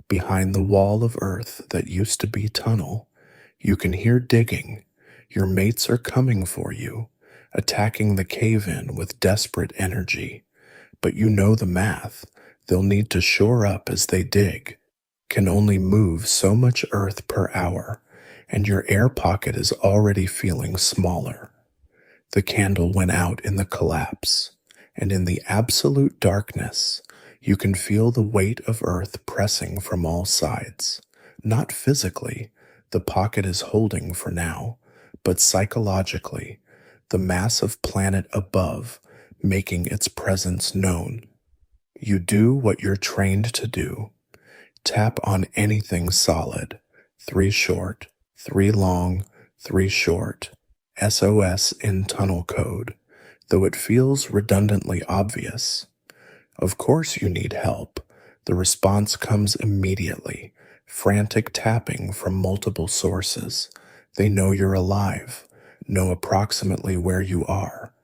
Behind the wall of earth that used to be tunnel, you can hear digging. Your mates are coming for you, attacking the cave-in with desperate energy. But you know the math. They'll need to shore up as they dig, can only move so much earth per hour, and your air pocket is already feeling smaller. The candle went out in the collapse, and in the absolute darkness, you can feel the weight of earth pressing from all sides. Not physically, the pocket is holding for now, but psychologically, the massive planet above making its presence known. You do what you're trained to do. Tap on anything solid. 3 short, 3 long, 3 short. SOS in tunnel code, though it feels redundantly obvious. Of course you need help. The response comes immediately. Frantic tapping from multiple sources. They know you're alive, know approximately where you are.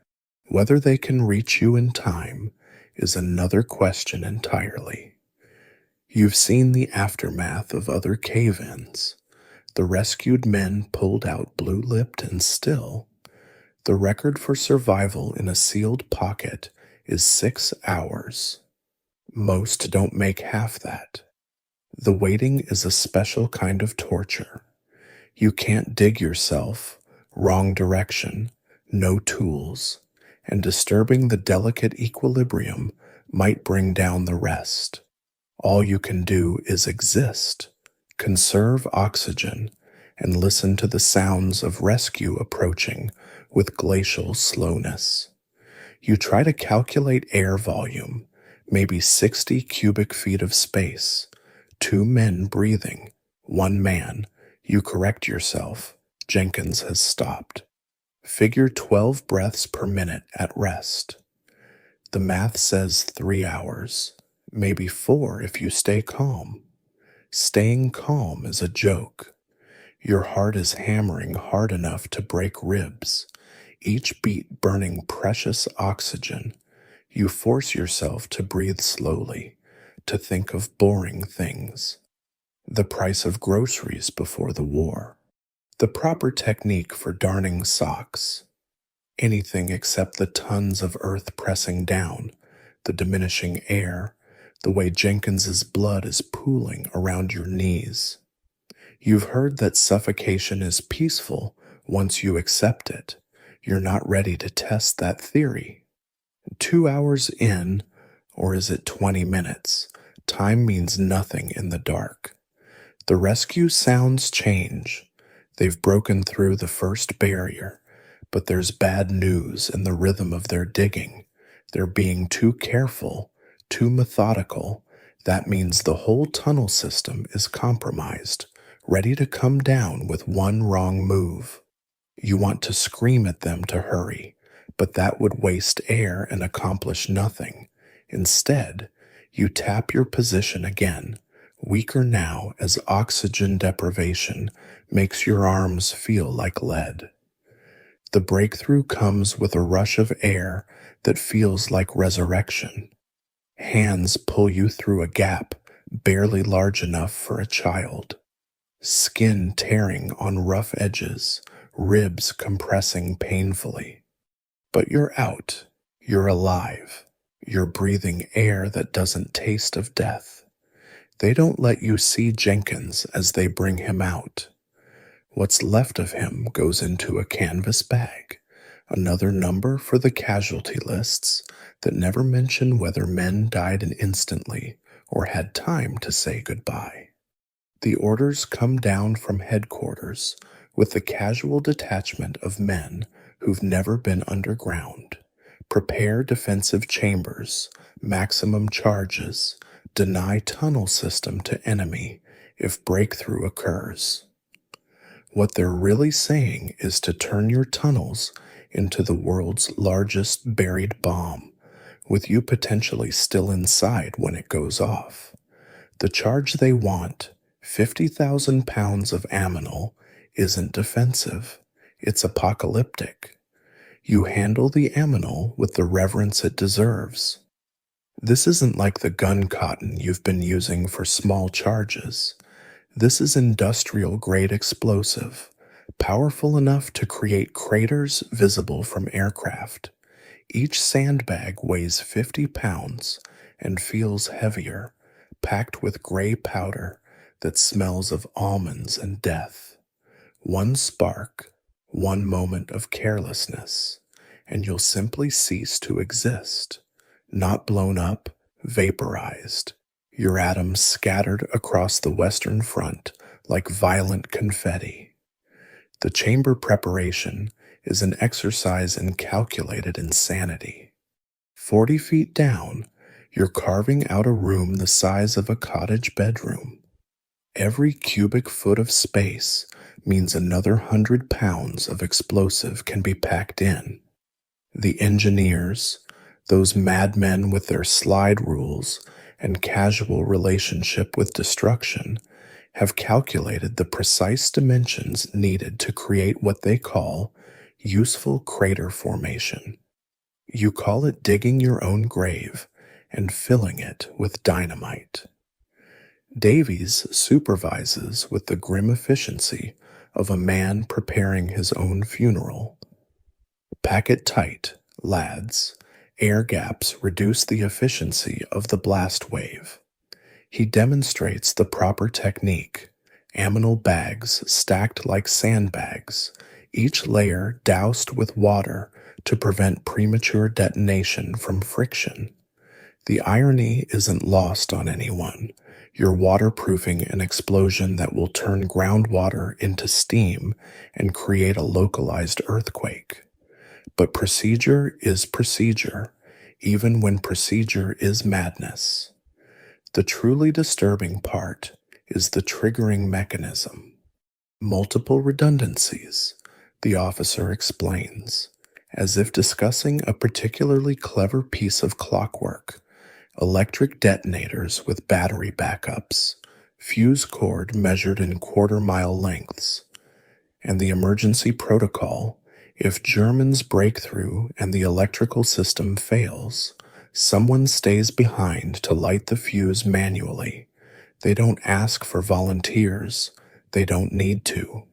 Whether they can reach you in time is another question entirely. You've seen the aftermath of other cave-ins. The rescued men pulled out blue-lipped and still. The record for survival in a sealed pocket is 6 hours. Most don't make half that. The waiting is a special kind of torture. You can't dig yourself, wrong direction, no tools, and disturbing the delicate equilibrium might bring down the rest. All you can do is exist, conserve oxygen, and listen to the sounds of rescue approaching with glacial slowness. You try to calculate air volume, maybe 60 cubic feet of space, 2 men breathing, 1 man. You correct yourself. Jenkins has stopped. Figure 12 breaths per minute at rest. The math says 3 hours, maybe 4 if you stay calm. Staying calm is a joke. Your heart is hammering hard enough to break ribs, each beat burning precious oxygen. You force yourself to breathe slowly, to think of boring things. The price of groceries before the war. The proper technique for darning socks. Anything except the tons of earth pressing down, the diminishing air, the way Jenkins's blood is pooling around your knees. You've heard that suffocation is peaceful once you accept it. You're not ready to test that theory. 2 hours in, or is it 20 minutes? Time means nothing in the dark. The rescue sounds change. They've broken through the first barrier, but there's bad news in the rhythm of their digging. They're being too careful, too methodical. That means the whole tunnel system is compromised, ready to come down with one wrong move. You want to scream at them to hurry, but that would waste air and accomplish nothing. Instead, you tap your position again, weaker now as oxygen deprivation makes your arms feel like lead. The breakthrough comes with a rush of air that feels like resurrection. Hands pull you through a gap barely large enough for a child. Skin tearing on rough edges, ribs compressing painfully. But you're out. You're alive. You're breathing air that doesn't taste of death. They don't let you see Jenkins as they bring him out. What's left of him goes into a canvas bag, another number for the casualty lists that never mention whether men died instantly or had time to say goodbye. The orders come down from headquarters with the casual detachment of men who've never been underground. Prepare defensive chambers, maximum charges, deny tunnel system to enemy if breakthrough occurs. What they're really saying is to turn your tunnels into the world's largest buried bomb, with you potentially still inside when it goes off. The charge they want, 50,000 pounds of aminal, isn't defensive. It's apocalyptic. You handle the aminal with the reverence it deserves. This isn't like the gun cotton you've been using for small charges. This is industrial-grade explosive, powerful enough to create craters visible from aircraft. Each sandbag weighs 50 pounds and feels heavier, packed with gray powder that smells of almonds and death. One spark, one moment of carelessness, and you'll simply cease to exist, not blown up, vaporized. Your atoms scattered across the Western Front like violent confetti. The chamber preparation is an exercise in calculated insanity. 40 feet down, you're carving out a room the size of a cottage bedroom. Every cubic foot of space means another 100 pounds of explosive can be packed in. The engineers, those madmen with their slide rules and casual relationship with destruction, have calculated the precise dimensions needed to create what they call useful crater formation. You call it digging your own grave and filling it with dynamite. Davies supervises with the grim efficiency of a man preparing his own funeral. Pack it tight, lads. Air gaps reduce the efficiency of the blast wave. He demonstrates the proper technique. Aminal bags stacked like sandbags, each layer doused with water to prevent premature detonation from friction. The irony isn't lost on anyone. You're waterproofing an explosion that will turn groundwater into steam and create a localized earthquake. But procedure is procedure, even when procedure is madness. The truly disturbing part is the triggering mechanism. Multiple redundancies, the officer explains, as if discussing a particularly clever piece of clockwork. Electric detonators with battery backups, fuse cord measured in quarter-mile lengths, and the emergency protocol if Germans break through and the electrical system fails. Someone stays behind to light the fuse manually. They don't ask for volunteers. They don't need to.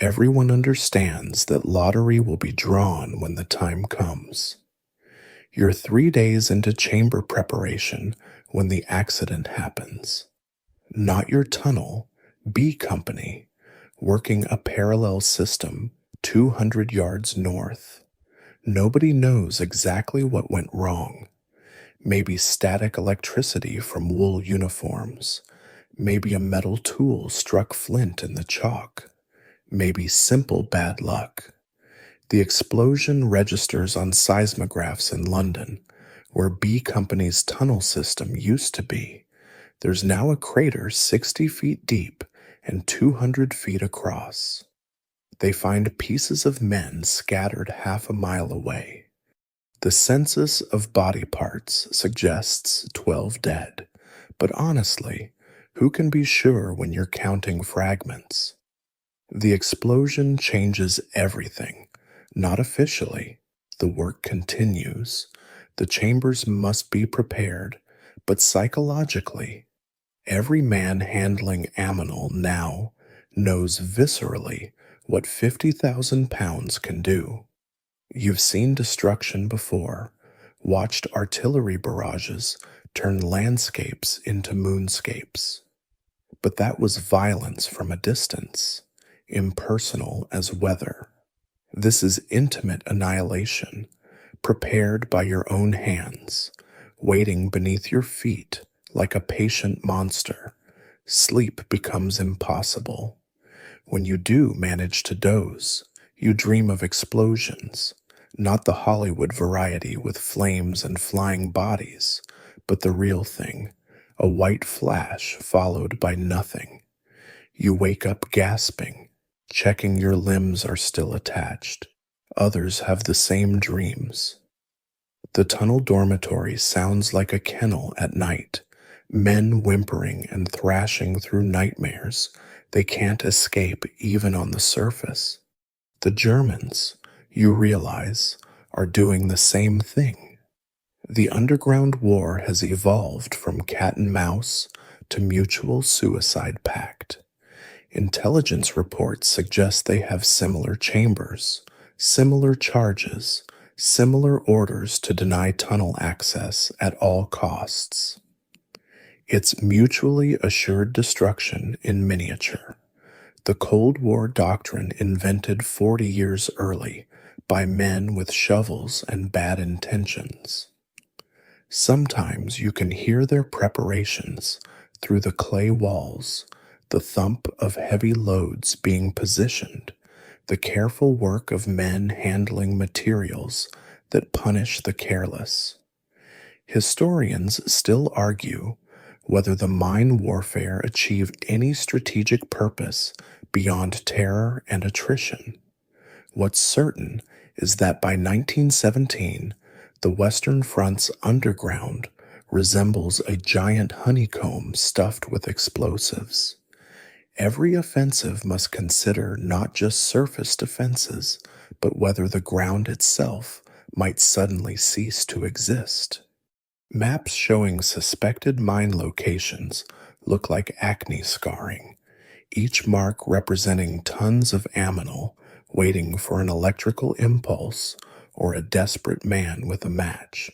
Everyone understands that lottery will be drawn when the time comes. You're 3 days into chamber preparation when the accident happens. Not your tunnel, B Company, working a parallel system 200 yards north. Nobody knows exactly what went wrong. Maybe static electricity from wool uniforms. Maybe a metal tool struck flint in the chalk. Maybe simple bad luck. The explosion registers on seismographs in London, where B Company's tunnel system used to be. There's now a crater 60 feet deep and 200 feet across. They find pieces of men scattered half a mile away. The census of body parts suggests 12 dead, but honestly, who can be sure when you're counting fragments? The explosion changes everything. Not officially. The work continues. The chambers must be prepared, but psychologically, every man handling aminal now knows viscerally what 50,000 pounds can do. You've seen destruction before, watched artillery barrages turn landscapes into moonscapes. But that was violence from a distance, impersonal as weather. This is intimate annihilation, prepared by your own hands, waiting beneath your feet like a patient monster. Sleep becomes impossible. When you do manage to doze, you dream of explosions, not the Hollywood variety with flames and flying bodies, but the real thing, a white flash followed by nothing. You wake up gasping, checking your limbs are still attached. Others have the same dreams. The tunnel dormitory sounds like a kennel at night, men whimpering and thrashing through nightmares they can't escape even on the surface. The Germans, you realize, are doing the same thing. The underground war has evolved from cat and mouse to mutual suicide pact. Intelligence reports suggest they have similar chambers, similar charges, similar orders to deny tunnel access at all costs. It's mutually assured destruction in miniature. The Cold War doctrine invented 40 years early by men with shovels and bad intentions. Sometimes you can hear their preparations through the clay walls, the thump of heavy loads being positioned, the careful work of men handling materials that punish the careless. Historians still argue whether the mine warfare achieved any strategic purpose beyond terror and attrition. What's certain is that by 1917, the Western Front's underground resembles a giant honeycomb stuffed with explosives. Every offensive must consider not just surface defenses, but whether the ground itself might suddenly cease to exist. Maps showing suspected mine locations look like acne scarring, each mark representing tons of aminal waiting for an electrical impulse or a desperate man with a match.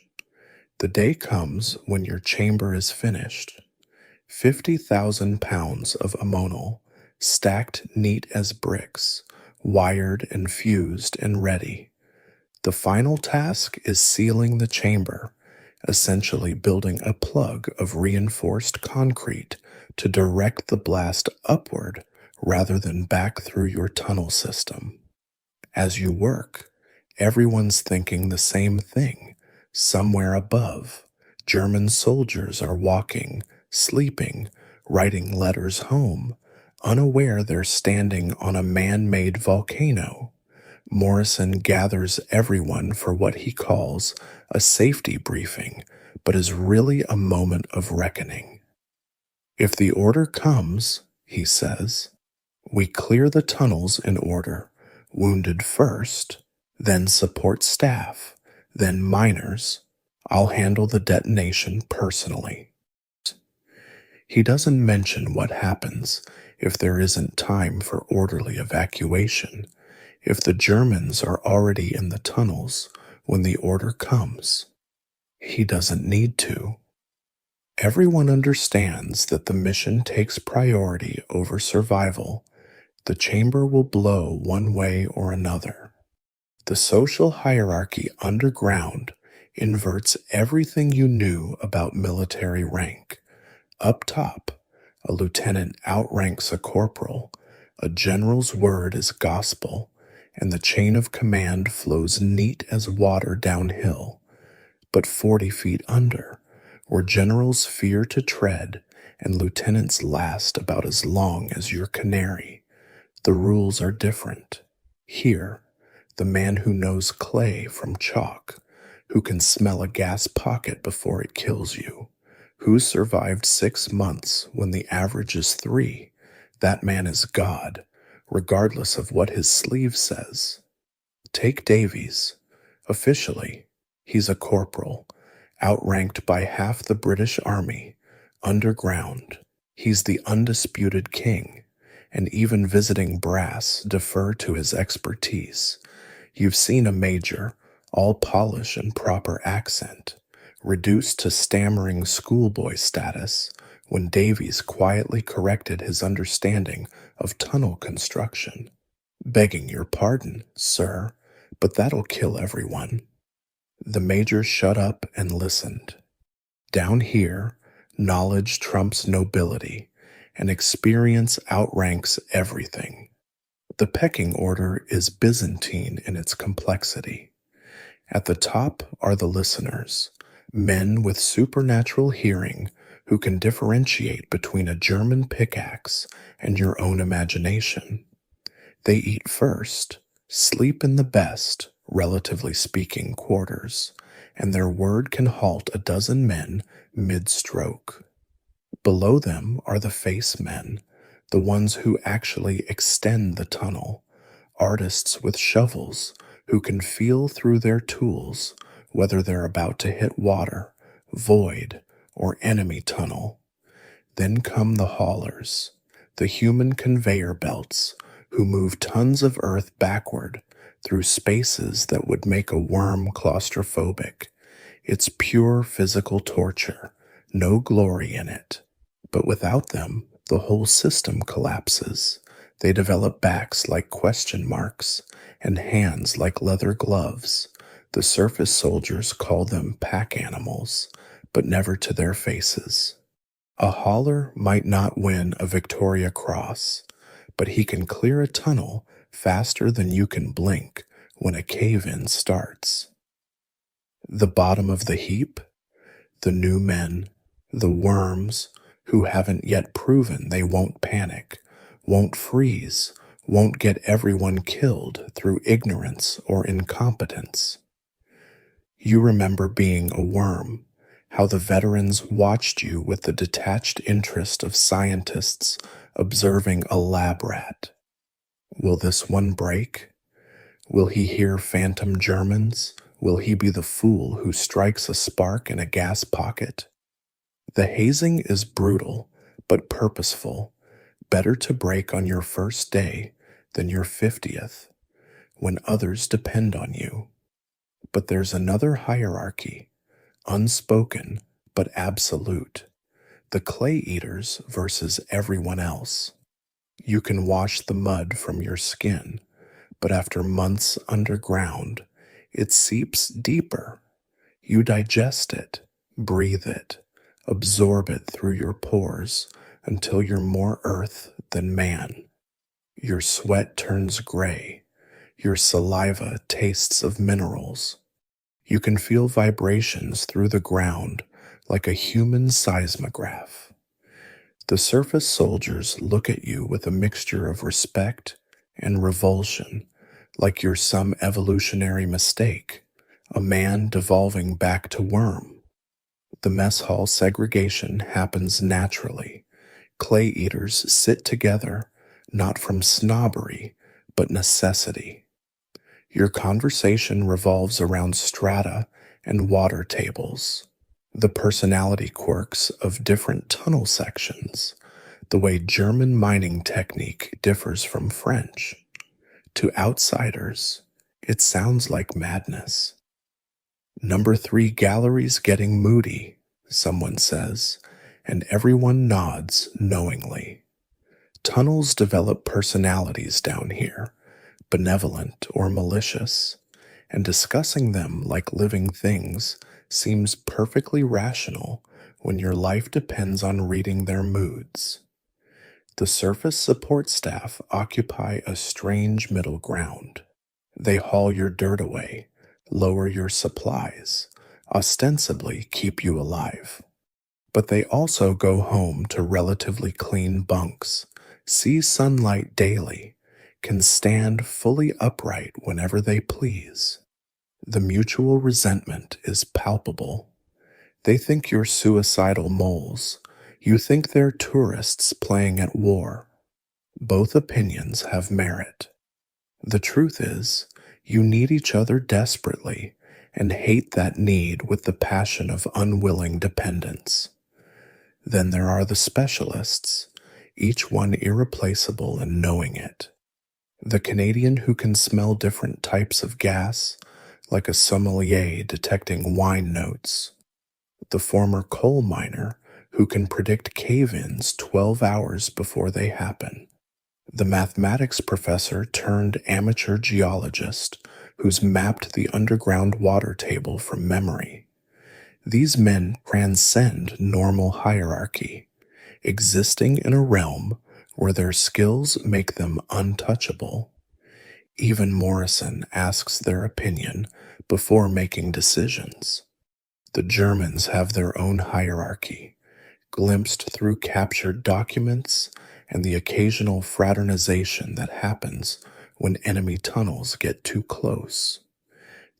The day comes when your chamber is finished. 50,000 pounds of ammonal, stacked neat as bricks, wired and fused and ready. The final task is sealing the chamber, essentially building a plug of reinforced concrete to direct the blast upward rather than back through your tunnel system. As you work, everyone's thinking the same thing. Somewhere above, German soldiers are walking, sleeping, writing letters home, unaware they're standing on a man-made volcano. Morrison gathers everyone for what he calls a safety briefing, but is really a moment of reckoning. If the order comes, he says, we clear the tunnels in order, wounded first, then support staff, then miners, I'll handle the detonation personally. He doesn't mention what happens if there isn't time for orderly evacuation, if the Germans are already in the tunnels when the order comes. He doesn't need to. Everyone understands that the mission takes priority over survival. The chamber will blow one way or another. The social hierarchy underground inverts everything you knew about military rank. Up top, a lieutenant outranks a corporal, a general's word is gospel, and the chain of command flows neat as water downhill. But 40 feet under, where generals fear to tread and lieutenants last about as long as your canary, the rules are different. Here, the man who knows clay from chalk, who can smell a gas pocket before it kills you, who survived 6 months when the average is 3, that man is God, regardless of what his sleeve says. Take Davies. Officially, he's a corporal, outranked by half the British Army. Underground, he's the undisputed king, and even visiting brass defer to his expertise. You've seen a major, all polish and proper accent, reduced to stammering schoolboy status when Davies quietly corrected his understanding of tunnel construction. Begging your pardon, sir, but that'll kill everyone. The major shut up and listened. Down here, knowledge trumps nobility, and experience outranks everything. The pecking order is Byzantine in its complexity. At the top are the listeners, men with supernatural hearing who can differentiate between a German pickaxe and your own imagination. They eat first, sleep in the best, relatively speaking, quarters, and their word can halt a dozen men mid-stroke. Below them are the face men, the ones who actually extend the tunnel, artists with shovels who can feel through their tools whether they're about to hit water, void, or enemy tunnel. Then come the haulers, the human conveyor belts who move tons of earth backward through spaces that would make a worm claustrophobic. It's pure physical torture, no glory in it. But without them, the whole system collapses. They develop backs like question marks and hands like leather gloves. The surface soldiers call them pack animals, but never to their faces. A hauler might not win a Victoria Cross, but he can clear a tunnel faster than you can blink when a cave-in starts. The bottom of the heap? The new men, the worms who haven't yet proven they won't panic, won't freeze, won't get everyone killed through ignorance or incompetence. You remember being a worm, how the veterans watched you with the detached interest of scientists observing a lab rat. Will this one break? Will he hear phantom Germans? Will he be the fool who strikes a spark in a gas pocket? The hazing is brutal, but purposeful. Better to break on your first day than your 50th, when others depend on you. But there's another hierarchy, unspoken but absolute. The clay eaters versus everyone else. You can wash the mud from your skin, but after months underground, it seeps deeper. You digest it, breathe it, absorb it through your pores until you're more earth than man. Your sweat turns gray. Your saliva tastes of minerals. You can feel vibrations through the ground like a human seismograph. The surface soldiers look at you with a mixture of respect and revulsion, like you're some evolutionary mistake, a man devolving back to worm. The mess hall segregation happens naturally. Clay eaters sit together, not from snobbery, but necessity. Your conversation revolves around strata and water tables. The personality quirks of different tunnel sections, the way German mining technique differs from French. To outsiders, it sounds like madness. Number 3 gallery's getting moody, someone says, and everyone nods knowingly. Tunnels develop personalities down here, benevolent or malicious, and discussing them like living things seems perfectly rational when your life depends on reading their moods. The surface support staff occupy a strange middle ground. They haul your dirt away, lower your supplies, ostensibly keep you alive. But they also go home to relatively clean bunks, see sunlight daily, can stand fully upright whenever they please. The mutual resentment is palpable. They think you're suicidal moles. You think they're tourists playing at war. Both opinions have merit. The truth is, you need each other desperately and hate that need with the passion of unwilling dependence. Then there are the specialists, each one irreplaceable and knowing it. The Canadian who can smell different types of gas, like a sommelier detecting wine notes. The former coal miner who can predict cave-ins 12 hours before they happen. The mathematics professor turned amateur geologist who's mapped the underground water table from memory. These men transcend normal hierarchy, existing in a realm where their skills make them untouchable. Even Morrison asks their opinion before making decisions. The Germans have their own hierarchy, glimpsed through captured documents and the occasional fraternization that happens when enemy tunnels get too close.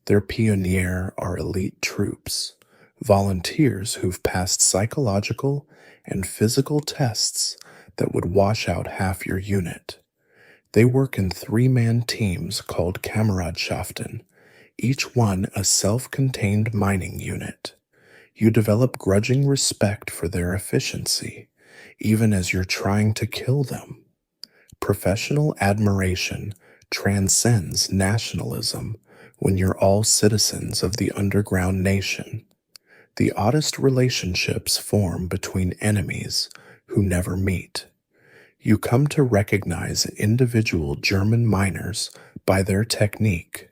Their pioneer are elite troops, volunteers who've passed psychological and physical tests that would wash out half your unit. They work in 3-man teams called Kameradschaften, each one a self-contained mining unit. You develop grudging respect for their efficiency, even as you're trying to kill them. Professional admiration transcends nationalism when you're all citizens of the underground nation. The oddest relationships form between enemies who never meet. You come to recognize individual German miners by their technique.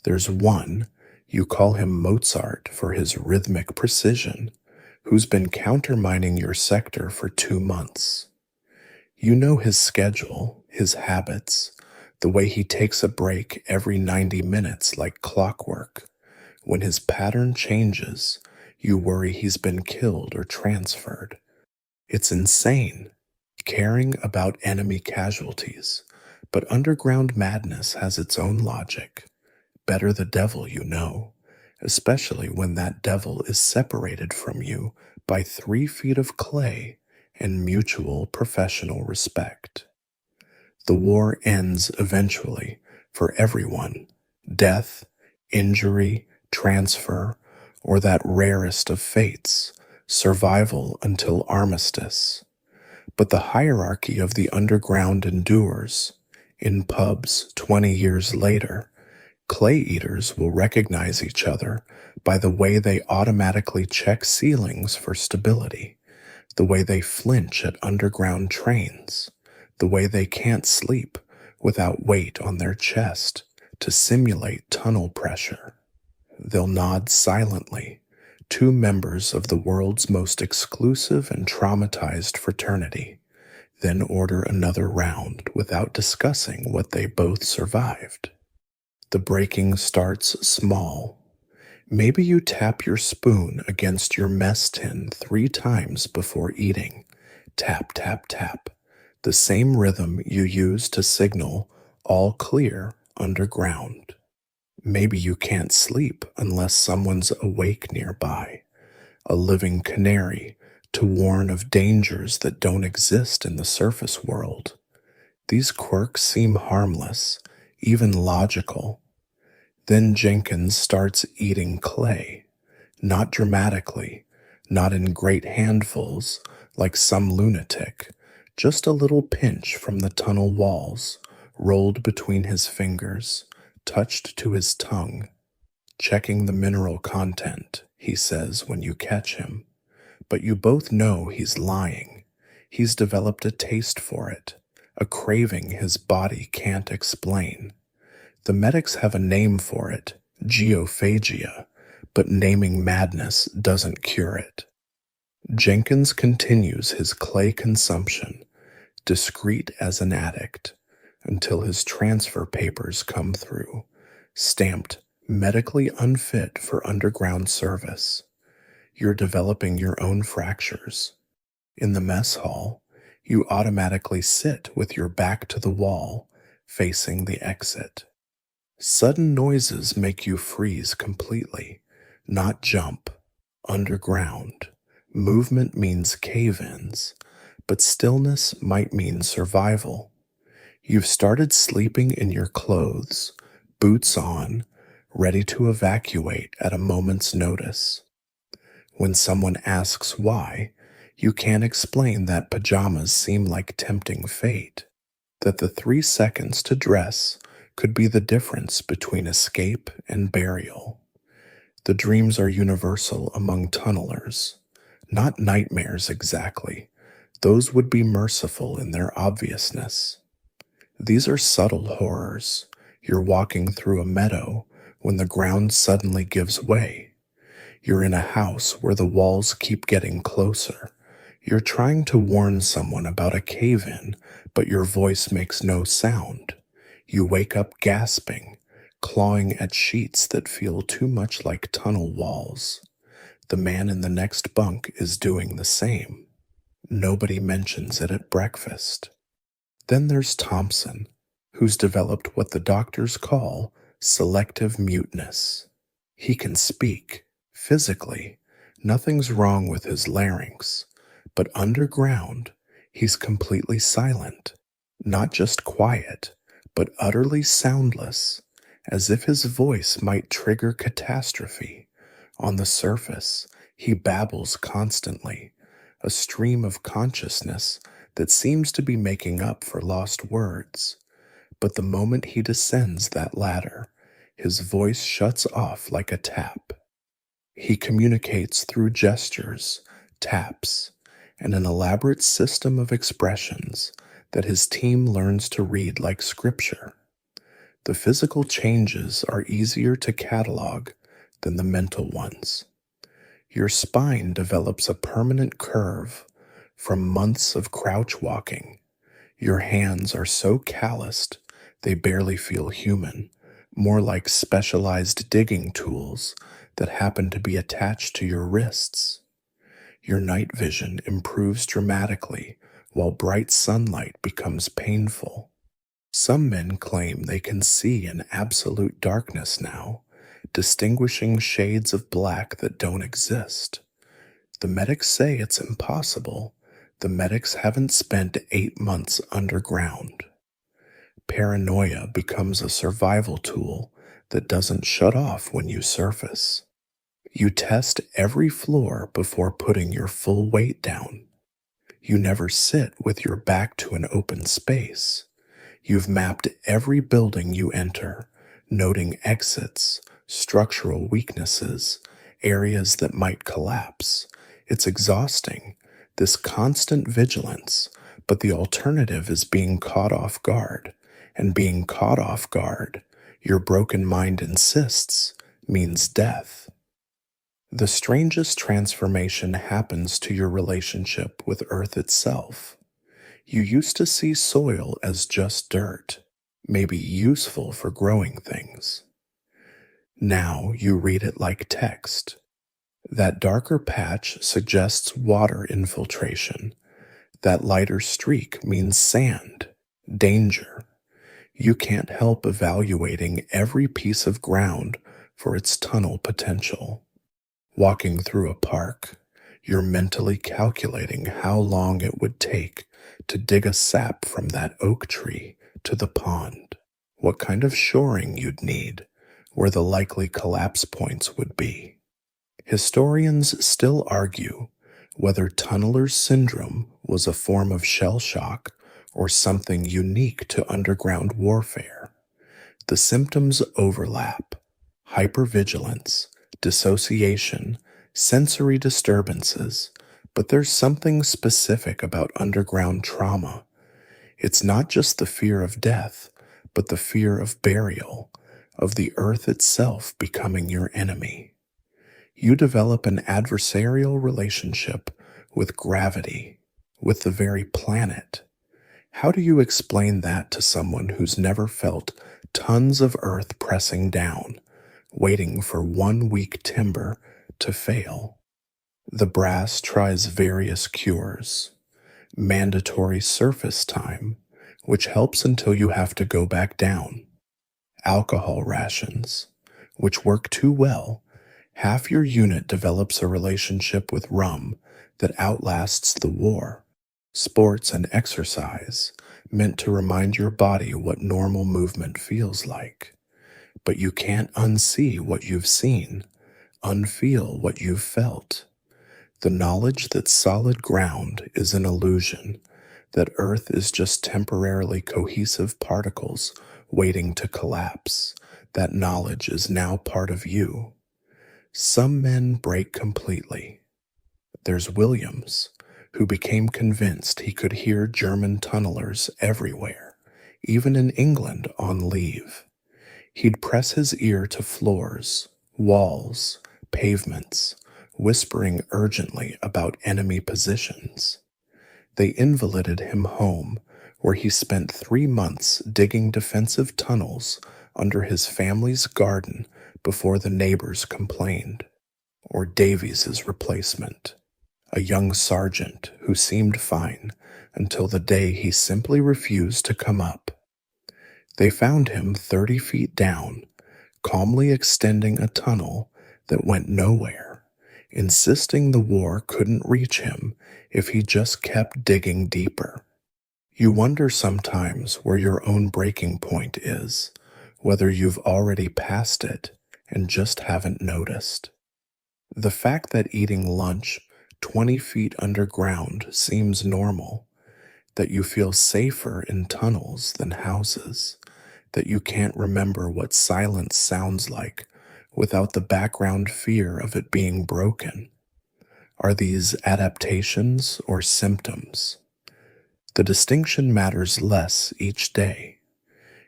There's one, you call him Mozart for his rhythmic precision, who's been countermining your sector for 2 months. You know his schedule, his habits, the way he takes a break every 90 minutes like clockwork. When his pattern changes, you worry he's been killed or transferred. It's insane, caring about enemy casualties, but underground madness has its own logic. Better the devil you know, especially when that devil is separated from you by 3 feet of clay and mutual professional respect. The war ends eventually for everyone. Death, injury, transfer, or that rarest of fates, survival until armistice. But the hierarchy of the underground endures. In pubs 20 years later, clay eaters will recognize each other by the way they automatically check ceilings for stability, the way they flinch at underground trains, the way they can't sleep without weight on their chest to simulate tunnel pressure. They'll nod silently, 2 members of the world's most exclusive and traumatized fraternity, then order another round without discussing what they both survived. The breaking starts small. Maybe you tap your spoon against your mess tin 3 times before eating. Tap, tap, tap. The same rhythm you use to signal all clear underground. Maybe you can't sleep unless someone's awake nearby, a living canary to warn of dangers that don't exist in the surface world. These quirks seem harmless, even logical. Then Jenkins starts eating clay. Not dramatically, not in great handfuls like some lunatic, just a little pinch from the tunnel walls, rolled between his fingers, touched to his tongue. Checking the mineral content, he says when you catch him. But you both know he's lying. He's developed a taste for it, a craving his body can't explain. The medics have a name for it, geophagia, but naming madness doesn't cure it. Jenkins continues his clay consumption, discreet as an addict, until his transfer papers come through, stamped medically unfit for underground service. You're developing your own fractures. In the mess hall, you automatically sit with your back to the wall, facing the exit. Sudden noises make you freeze completely, not jump. Underground. Movement means cave-ins, but stillness might mean survival. You've started sleeping in your clothes, boots on, ready to evacuate at a moment's notice. When someone asks why, you can't explain that pajamas seem like tempting fate, that the 3 seconds to dress could be the difference between escape and burial. The dreams are universal among tunnelers, not nightmares exactly. Those would be merciful in their obviousness. These are subtle horrors. You're walking through a meadow when the ground suddenly gives way. You're in a house where the walls keep getting closer. You're trying to warn someone about a cave-in, but your voice makes no sound. You wake up gasping, clawing at sheets that feel too much like tunnel walls. The man in the next bunk is doing the same. Nobody mentions it at breakfast. Then there's Thompson, who's developed what the doctors call selective muteness. He can speak, physically. Nothing's wrong with his larynx. But underground, he's completely silent. Not just quiet, but utterly soundless, as if his voice might trigger catastrophe. On the surface, he babbles constantly, a stream of consciousness that seems to be making up for lost words. But the moment he descends that ladder, his voice shuts off like a tap. He communicates through gestures, taps, and an elaborate system of expressions that his team learns to read like scripture. The physical changes are easier to catalog than the mental ones. Your spine develops a permanent curve from months of crouch walking. Your hands are so calloused they barely feel human, more like specialized digging tools that happen to be attached to your wrists. Your night vision improves dramatically while bright sunlight becomes painful. Some men claim they can see in absolute darkness now, distinguishing shades of black that don't exist. The medics say it's impossible. The medics haven't spent 8 months underground. Paranoia becomes a survival tool that doesn't shut off when you surface. You test every floor before putting your full weight down. You never sit with your back to an open space. You've mapped every building you enter, noting exits, structural weaknesses, areas that might collapse. It's exhausting, this constant vigilance, but the alternative is being caught off guard. And being caught off guard, your broken mind insists, means death. The strangest transformation happens to your relationship with Earth itself. You used to see soil as just dirt, maybe useful for growing things. Now you read it like text. That darker patch suggests water infiltration. That lighter streak means sand, danger. You can't help evaluating every piece of ground for its tunnel potential. Walking through a park, you're mentally calculating how long it would take to dig a sap from that oak tree to the pond, what kind of shoring you'd need, where the likely collapse points would be. Historians still argue whether tunneler's syndrome was a form of shell shock or something unique to underground warfare. The symptoms overlap: hypervigilance, dissociation, sensory disturbances, but there's something specific about underground trauma. It's not just the fear of death, but the fear of burial, of the earth itself becoming your enemy. You develop an adversarial relationship with gravity, with the very planet. How do you explain that to someone who's never felt tons of earth pressing down, waiting for one weak timber to fail? The brass tries various cures: mandatory surface time, which helps until you have to go back down; alcohol rations, which work too well. Half your unit develops a relationship with rum that outlasts the war; sports and exercise, meant to remind your body what normal movement feels like. But you can't unsee what you've seen, unfeel what you've felt. The knowledge that solid ground is an illusion, that earth is just temporarily cohesive particles waiting to collapse, that knowledge is now part of you. Some men break completely. There's Williams, who became convinced he could hear German tunnelers everywhere, even in England on leave. He'd press his ear to floors, walls, pavements, whispering urgently about enemy positions. They invalided him home, where he spent 3 months digging defensive tunnels under his family's garden before the neighbors complained. Or Davies's replacement, a young sergeant who seemed fine until the day he simply refused to come up. They found him 30 feet down, calmly extending a tunnel that went nowhere, insisting the war couldn't reach him if he just kept digging deeper. You wonder sometimes where your own breaking point is, whether you've already passed it and just haven't noticed. The fact that eating lunch 20 feet underground seems normal, that you feel safer in tunnels than houses, that you can't remember what silence sounds like without the background fear of it being broken. Are these adaptations or symptoms? The distinction matters less each day.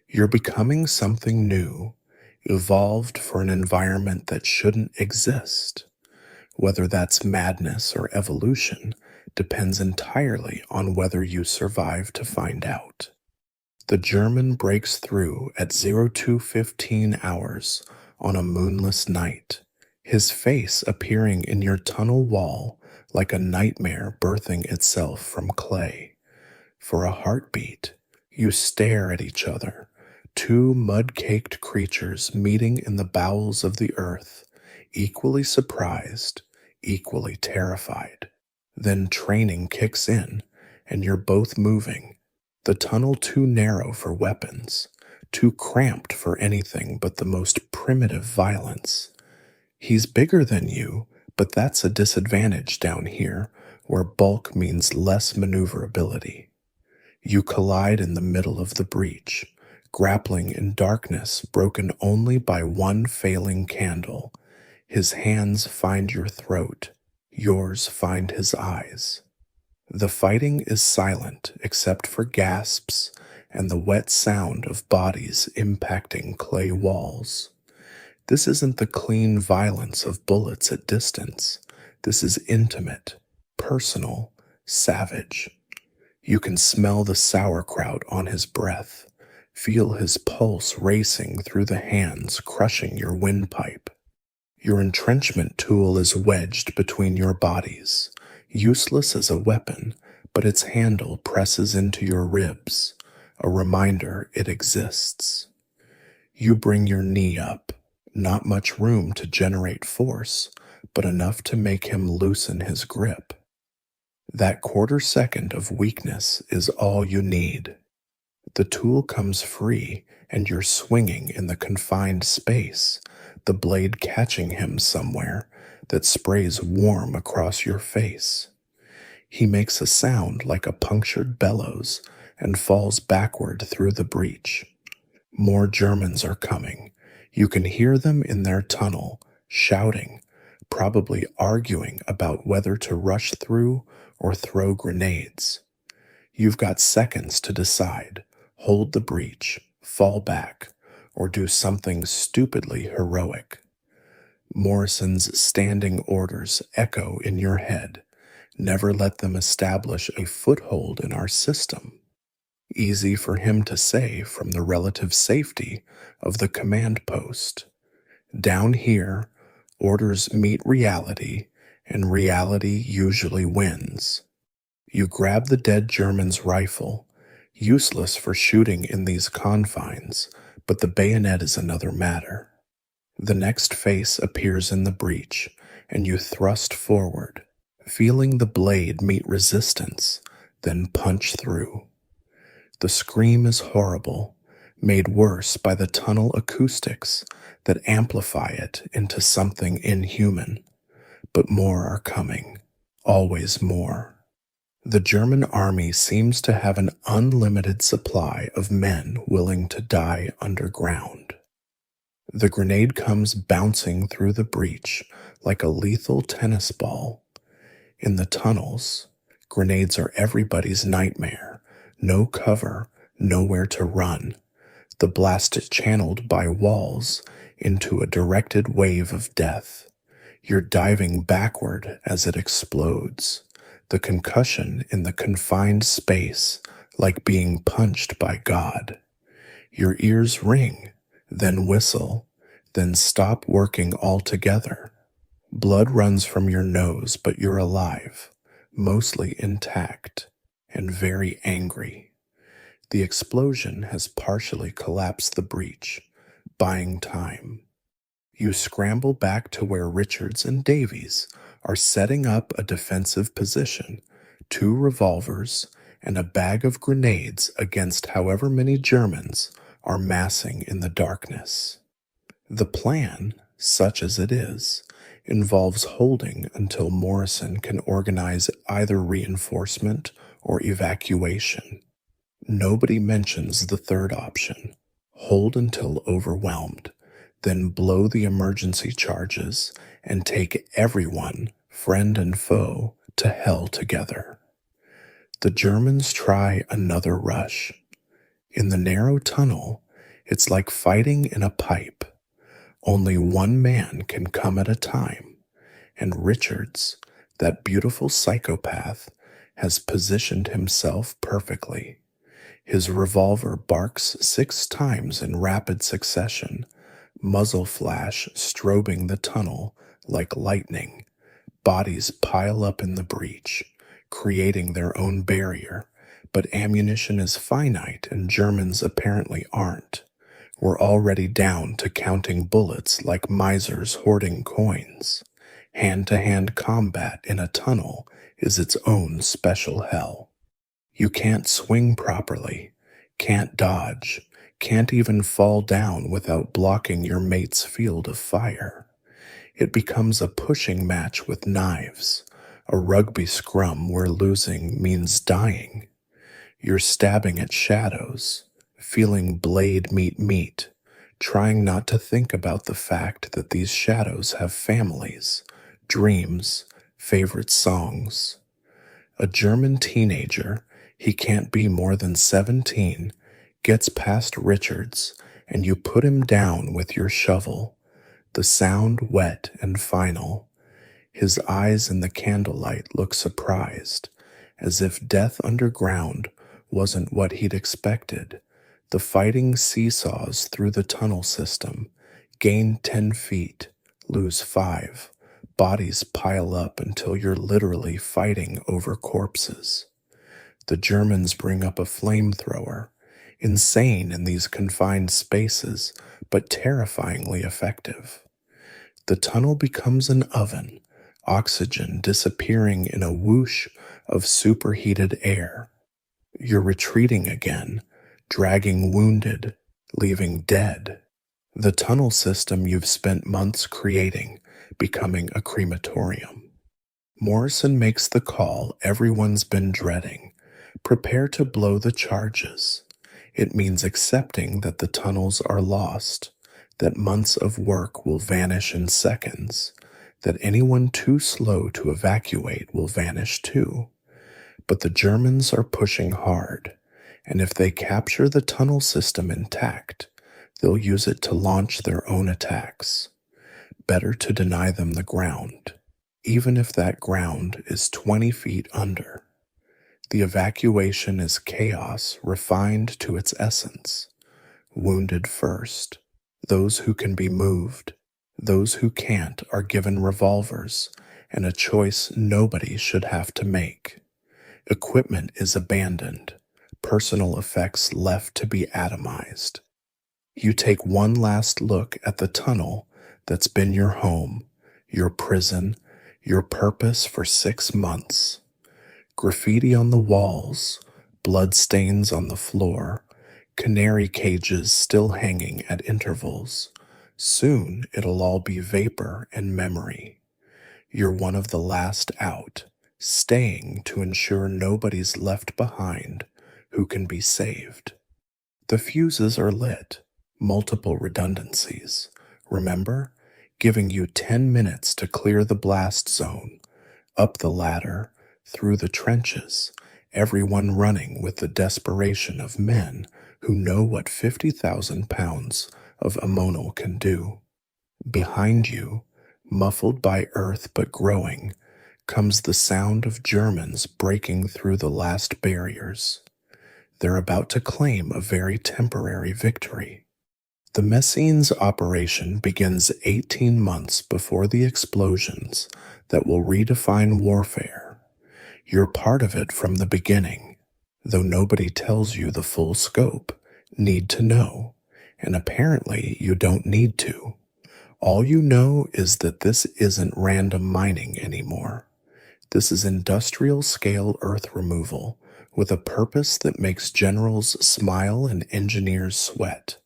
You're becoming something new, evolved for an environment that shouldn't exist. Whether that's madness or evolution depends entirely on whether you survive to find out. The German breaks through at 02:15 hours on a moonless night, his face appearing in your tunnel wall like a nightmare birthing itself from clay. For a heartbeat, you stare at each other, two mud-caked creatures meeting in the bowels of the earth, equally surprised, equally terrified. Then training kicks in, and you're both moving. The tunnel too narrow for weapons, too cramped for anything but the most primitive violence. He's bigger than you, but that's a disadvantage down here, where bulk means less maneuverability. You collide in the middle of the breach, grappling in darkness broken only by one failing candle. His hands find your throat, yours find his eyes. The fighting is silent except for gasps and the wet sound of bodies impacting clay walls. This isn't the clean violence of bullets at distance. This is intimate, personal, savage. You can smell the sauerkraut on his breath, feel his pulse racing through the hands crushing your windpipe. Your entrenchment tool is wedged between your bodies, useless as a weapon, but its handle presses into your ribs, a reminder it exists. You bring your knee up, not much room to generate force, but enough to make him loosen his grip. That quarter second of weakness is all you need. The tool comes free, and you're swinging in the confined space, the blade catching him somewhere that sprays warm across your face. He makes a sound like a punctured bellows and falls backward through the breach. More Germans are coming. You can hear them in their tunnel, shouting, probably arguing about whether to rush through or throw grenades. You've got seconds to decide: hold the breach, fall back, or do something stupidly heroic. Morrison's standing orders echo in your head. Never let them establish a foothold in our system. Easy for him to say from the relative safety of the command post. Down here, orders meet reality, and reality usually wins. You grab the dead German's rifle, useless for shooting in these confines, but the bayonet is another matter. The next face appears in the breach, and you thrust forward, feeling the blade meet resistance, then punch through. The scream is horrible, made worse by the tunnel acoustics that amplify it into something inhuman. But more are coming, always more. The German army seems to have an unlimited supply of men willing to die underground. The grenade comes bouncing through the breach like a lethal tennis ball. In the tunnels, grenades are everybody's nightmare. No cover, nowhere to run. The blast is channeled by walls into a directed wave of death. You're diving backward as it explodes. The concussion in the confined space, like being punched by God. Your ears ring, then whistle, then stop working altogether. Blood runs from your nose, but you're alive, mostly intact, and very angry. The explosion has partially collapsed the breach, buying time. You scramble back to where Richards and Davies are setting up a defensive position, 2 revolvers and a bag of grenades against however many Germans are massing in the darkness. The plan, such as it is, involves holding until Morrison can organize either reinforcement or evacuation. Nobody mentions the third option: hold until overwhelmed, then blow the emergency charges and take everyone, friend and foe, to hell together. The Germans try another rush. In the narrow tunnel, it's like fighting in a pipe. Only one man can come at a time, and Richards, that beautiful psychopath, has positioned himself perfectly. His revolver barks 6 times in rapid succession, muzzle flash strobing the tunnel like lightning. Bodies pile up in the breach, creating their own barrier, but ammunition is finite and Germans apparently aren't. We're already down to counting bullets like misers hoarding coins. Hand-to-hand combat in a tunnel is its own special hell. You can't swing properly, can't dodge, can't even fall down without blocking your mate's field of fire. It becomes a pushing match with knives, a rugby scrum where losing means dying. You're stabbing at shadows, feeling blade meet meat, trying not to think about the fact that these shadows have families, dreams, favorite songs. A German teenager, he can't be more than 17, gets past Richards, and you put him down with your shovel, the sound wet and final. His eyes in the candlelight look surprised, as if death underground wasn't what he'd expected. The fighting seesaws through the tunnel system, gain 10 feet, lose 5. Bodies pile up until you're literally fighting over corpses. The Germans bring up a flamethrower, insane in these confined spaces, but terrifyingly effective. The tunnel becomes an oven, oxygen disappearing in a whoosh of superheated air. You're retreating again, dragging wounded, leaving dead. The tunnel system you've spent months creating, becoming a crematorium. Morrison makes the call everyone's been dreading. Prepare to blow the charges. It means accepting that the tunnels are lost, that months of work will vanish in seconds, that anyone too slow to evacuate will vanish too. But the Germans are pushing hard, and if they capture the tunnel system intact, they'll use it to launch their own attacks. Better to deny them the ground, even if that ground is 20 feet under. The evacuation is chaos refined to its essence. Wounded first. Those who can be moved. Those who can't are given revolvers and a choice nobody should have to make. Equipment is abandoned. Personal effects left to be atomized. You take one last look at the tunnel that's been your home, your prison, your purpose for 6 months. Graffiti on the walls, blood stains on the floor, canary cages still hanging at intervals. Soon it'll all be vapor and memory. You're one of the last out, staying to ensure nobody's left behind who can be saved. The fuses are lit, multiple redundancies. Remember? Giving you 10 minutes to clear the blast zone, up the ladder, through the trenches, everyone running with the desperation of men who know what 50,000 pounds of ammonal can do. Behind you, muffled by earth but growing, comes the sound of Germans breaking through the last barriers. They're about to claim a very temporary victory. The Messines operation begins 18 months before the explosions that will redefine warfare. You're part of it from the beginning, though nobody tells you the full scope. Need to know, and apparently you don't need to. All you know is that this isn't random mining anymore. This is industrial-scale earth removal with a purpose that makes generals smile and engineers sweat.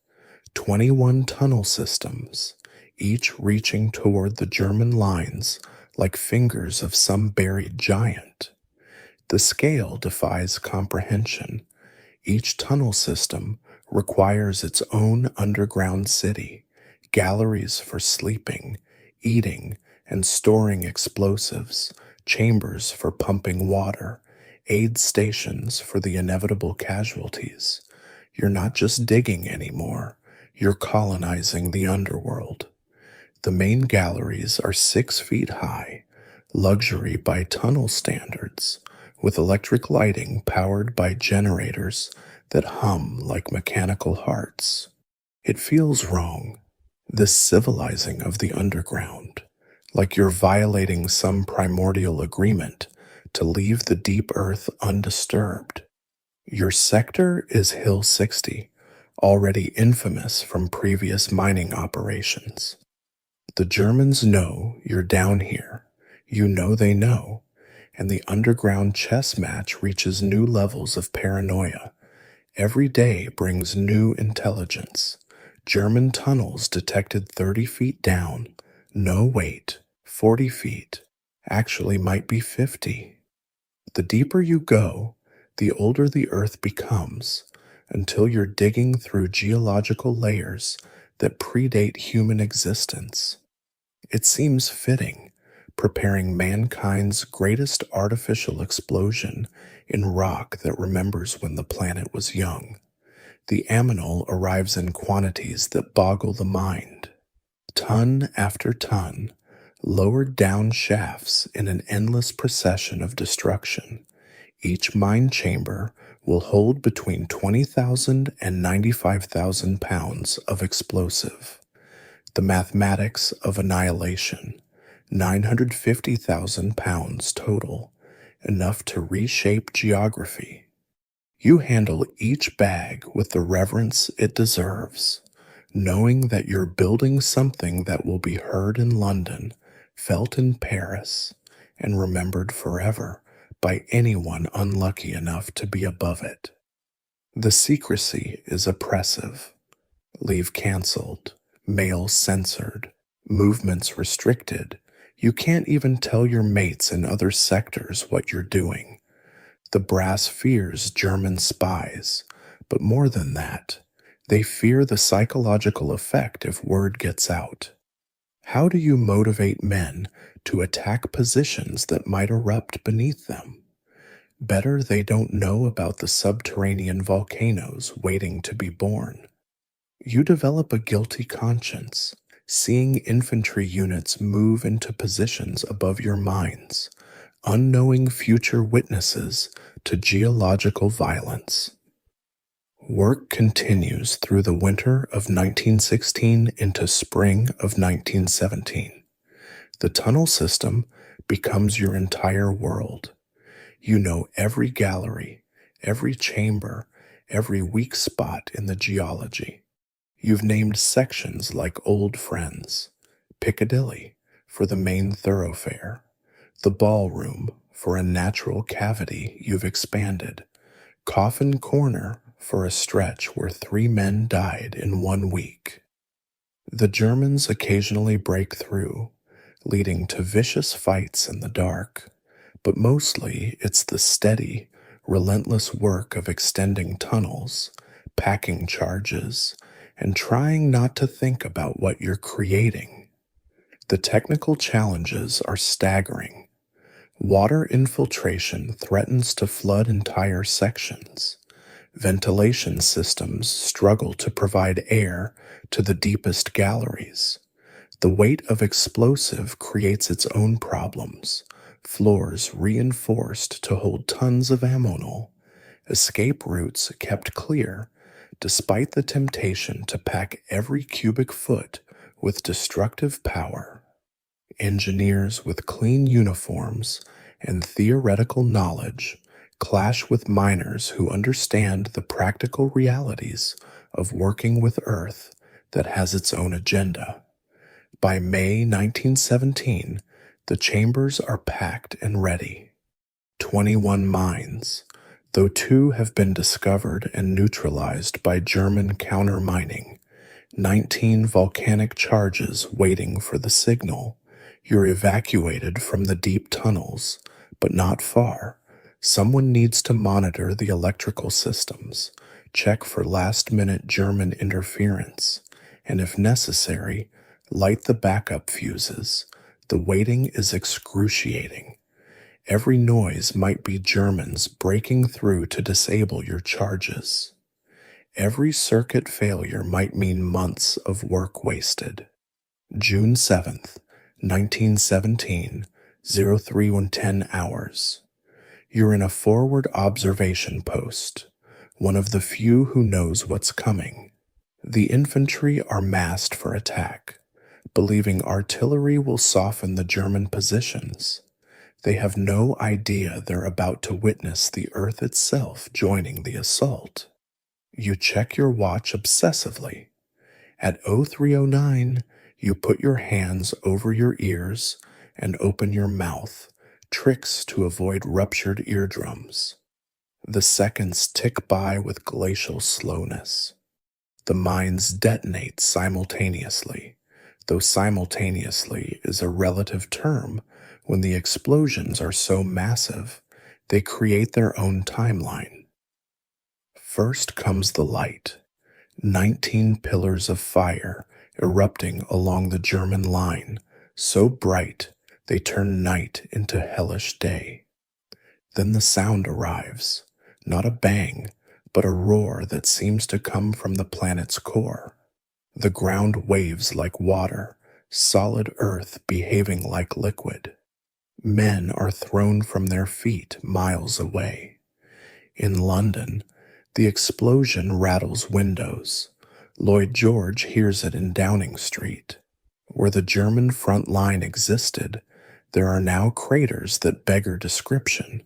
21 tunnel systems, each reaching toward the German lines like fingers of some buried giant. The scale defies comprehension. Each tunnel system requires its own underground city, galleries for sleeping, eating, and storing explosives, chambers for pumping water, aid stations for the inevitable casualties. You're not just digging anymore. You're colonizing the underworld. The main galleries are 6 feet high, luxury by tunnel standards, with electric lighting powered by generators that hum like mechanical hearts. It feels wrong, this civilizing of the underground, like you're violating some primordial agreement to leave the deep earth undisturbed. Your sector is Hill 60, already infamous from previous mining operations. The Germans know you're down here. You know they know. And the underground chess match reaches new levels of paranoia. Every day brings new intelligence. German tunnels detected 30 feet down. No, wait, 40 feet. Actually might be 50. The deeper you go, the older the earth becomes, until you're digging through geological layers that predate human existence. It seems fitting, preparing mankind's greatest artificial explosion in rock that remembers when the planet was young. The aminal arrives in quantities that boggle the mind. Ton after ton, lowered down shafts in an endless procession of destruction. Each mine chamber will hold between 20,000 and 95,000 pounds of explosive. The mathematics of annihilation, 950,000 pounds total, enough to reshape geography. You handle each bag with the reverence it deserves, knowing that you're building something that will be heard in London, felt in Paris, and remembered forever by anyone unlucky enough to be above it. The secrecy is oppressive. Leave canceled. Males censored, movements restricted. You can't even tell your mates in other sectors what you're doing. The brass fears German spies, but more than that, they fear the psychological effect if word gets out. How do you motivate men to attack positions that might erupt beneath them? Better they don't know about the subterranean volcanoes waiting to be born. You develop a guilty conscience, seeing infantry units move into positions above your minds, unknowing future witnesses to geological violence. Work continues through the winter of 1916 into spring of 1917. The tunnel system becomes your entire world. You know every gallery, every chamber, every weak spot in the geology. You've named sections like Old Friends, Piccadilly for the main thoroughfare, the ballroom for a natural cavity you've expanded, Coffin Corner for a stretch where 3 men died in 1 week. The Germans occasionally break through, leading to vicious fights in the dark, but mostly it's the steady, relentless work of extending tunnels, packing charges, and trying not to think about what you're creating. The technical challenges are staggering. Water infiltration threatens to flood entire sections. Ventilation systems struggle to provide air to the deepest galleries. The weight of explosive creates its own problems. Floors reinforced to hold tons of ammonal. Escape routes kept clear, despite the temptation to pack every cubic foot with destructive power. Engineers with clean uniforms and theoretical knowledge clash with miners who understand the practical realities of working with Earth that has its own agenda. By May 1917, the chambers are packed and ready. 21 mines, though 2 have been discovered and neutralized by German counter-mining. 19 volcanic charges waiting for the signal. You're evacuated from the deep tunnels, but not far. Someone needs to monitor the electrical systems, check for last-minute German interference, and if necessary, light the backup fuses. The waiting is excruciating. Every noise might be Germans breaking through to disable your charges. Every circuit failure might mean months of work wasted. June 7th, 1917, 03:10 hours. You're in a forward observation post, one of the few who knows what's coming. The infantry are massed for attack, believing artillery will soften the German positions. They have no idea they're about to witness the earth itself joining the assault. You check your watch obsessively. At 03:09, you put your hands over your ears and open your mouth, tricks to avoid ruptured eardrums. The seconds tick by with glacial slowness. The mines detonate simultaneously, though simultaneously is a relative term when the explosions are so massive they create their own timeline. First comes the light, 19 pillars of fire erupting along the German line, so bright they turn night into hellish day. Then the sound arrives, not a bang, but a roar that seems to come from the planet's core. The ground waves like water, solid earth behaving like liquid. Men are thrown from their feet miles away. In London, the explosion rattles windows. Lloyd George hears it in Downing Street. Where the German front line existed, there are now craters that beggar description.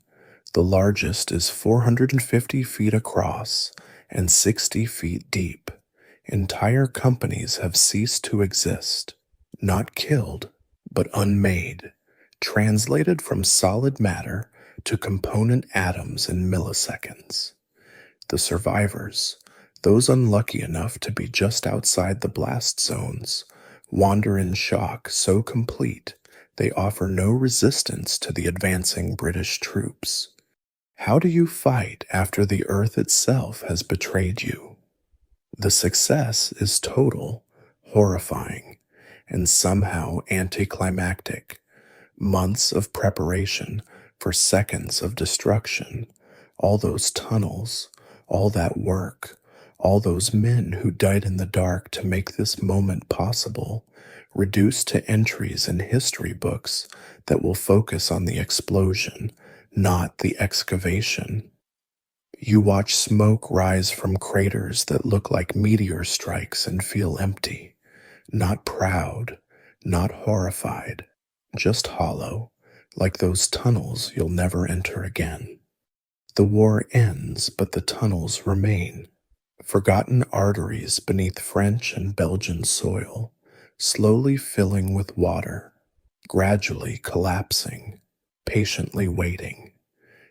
The largest is 450 feet across and 60 feet deep. Entire companies have ceased to exist, not killed, but unmade, translated from solid matter to component atoms in milliseconds. The survivors, Those unlucky enough to be just outside the blast zones wander in shock so complete they offer no resistance to the advancing British troops. How do you fight after the Earth itself has betrayed you? The success is total, horrifying, and somehow anticlimactic. Months of preparation for seconds of destruction, all those tunnels, all that work, all those men who died in the dark to make this moment possible, reduced to entries in history books that will focus on the explosion, not the excavation. You watch smoke rise from craters that look like meteor strikes and feel empty, not proud, not horrified, just hollow, like those tunnels you'll never enter again. The war ends, but the tunnels remain, forgotten arteries beneath French and Belgian soil, slowly filling with water, gradually collapsing, patiently waiting.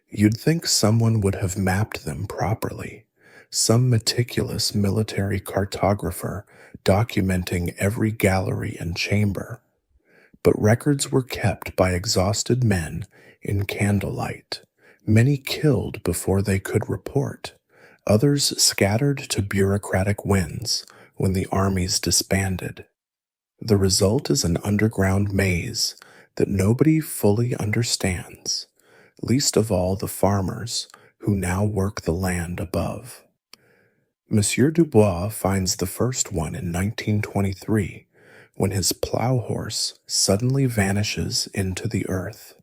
You'd think someone would have mapped them properly, some meticulous military cartographer documenting every gallery and chamber. But records were kept by exhausted men in candlelight, many killed before they could report, others scattered to bureaucratic winds when the armies disbanded. The result is an underground maze that nobody fully understands, least of all the farmers who now work the land above. Monsieur Dubois finds the first one in 1923 when his plow horse suddenly vanishes into the earth.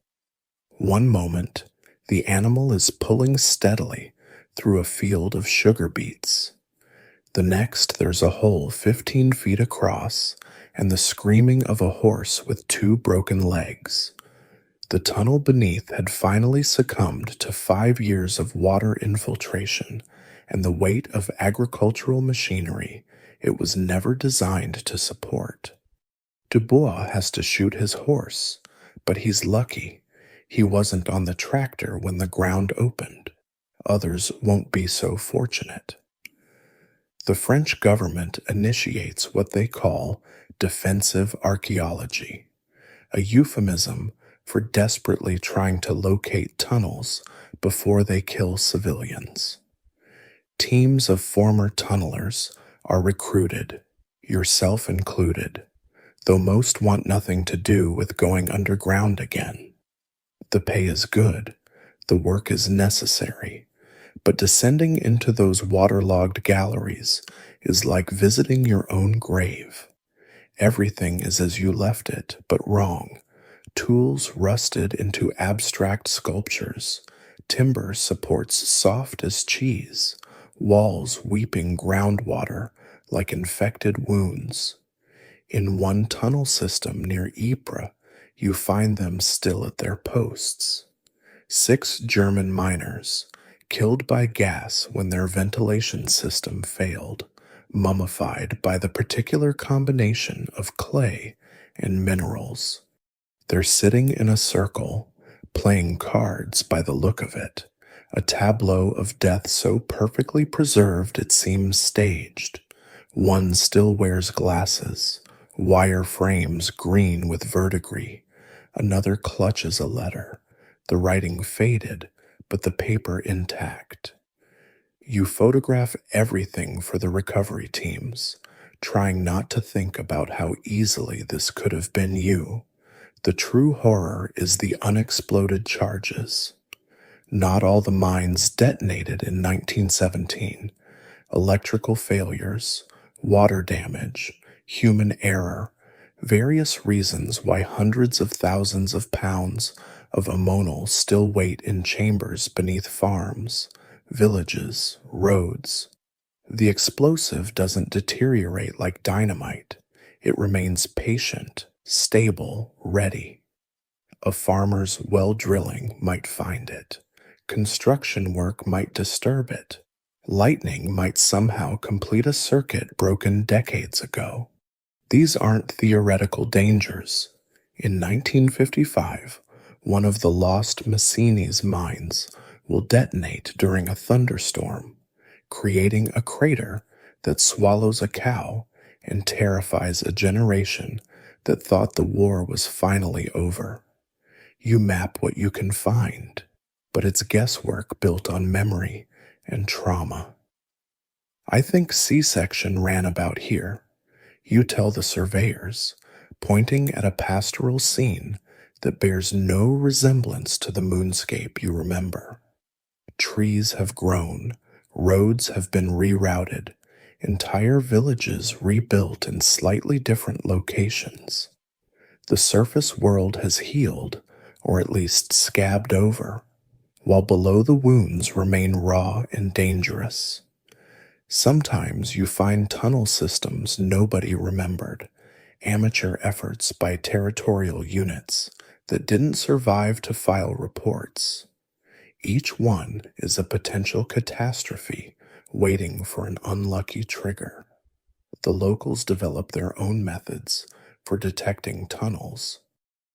One moment, the animal is pulling steadily through a field of sugar beets. The next, there's a hole 15 feet across and the screaming of a horse with 2 broken legs. The tunnel beneath had finally succumbed to 5 years of water infiltration and the weight of agricultural machinery it was never designed to support. Dubois has to shoot his horse, but he's lucky. He wasn't on the tractor when the ground opened. Others won't be so fortunate. The French government initiates what they call defensive archaeology, a euphemism for desperately trying to locate tunnels before they kill civilians. Teams of former tunnelers are recruited, yourself included, though most want nothing to do with going underground again. The pay is good, the work is necessary, but descending into those waterlogged galleries is like visiting your own grave. Everything is as you left it, but wrong. Tools rusted into abstract sculptures, timber supports soft as cheese, walls weeping groundwater like infected wounds. In one tunnel system near Ypres, you find them still at their posts. 6 German miners, killed by gas when their ventilation system failed, mummified by the particular combination of clay and minerals. They're sitting in a circle, playing cards by the look of it, a tableau of death so perfectly preserved it seems staged. One still wears glasses, wire frames green with verdigris. Another clutches a letter, the writing faded, but the paper intact. You photograph everything for the recovery teams, trying not to think about how easily this could have been you. The true horror is the unexploded charges. Not all the mines detonated in 1917. Electrical failures, water damage, human error, various reasons why hundreds of thousands of pounds of ammonal still wait in chambers beneath farms, villages, roads. The explosive doesn't deteriorate like dynamite. It remains patient, stable, ready. A farmer's well drilling might find it. Construction work might disturb it. Lightning might somehow complete a circuit broken decades ago. These aren't theoretical dangers. In 1955, one of the lost Massini's mines will detonate during a thunderstorm, creating a crater that swallows a cow and terrifies a generation that thought the war was finally over. You map what you can find, but it's guesswork built on memory and trauma. I think C-section ran about here. You tell the surveyors, pointing at a pastoral scene that bears no resemblance to the moonscape you remember. Trees have grown, roads have been rerouted, entire villages rebuilt in slightly different locations. The surface world has healed, or at least scabbed over, while below the wounds remain raw and dangerous. Sometimes you find tunnel systems nobody remembered, amateur efforts by territorial units that didn't survive to file reports. Each one is a potential catastrophe waiting for an unlucky trigger. The locals develop their own methods for detecting tunnels.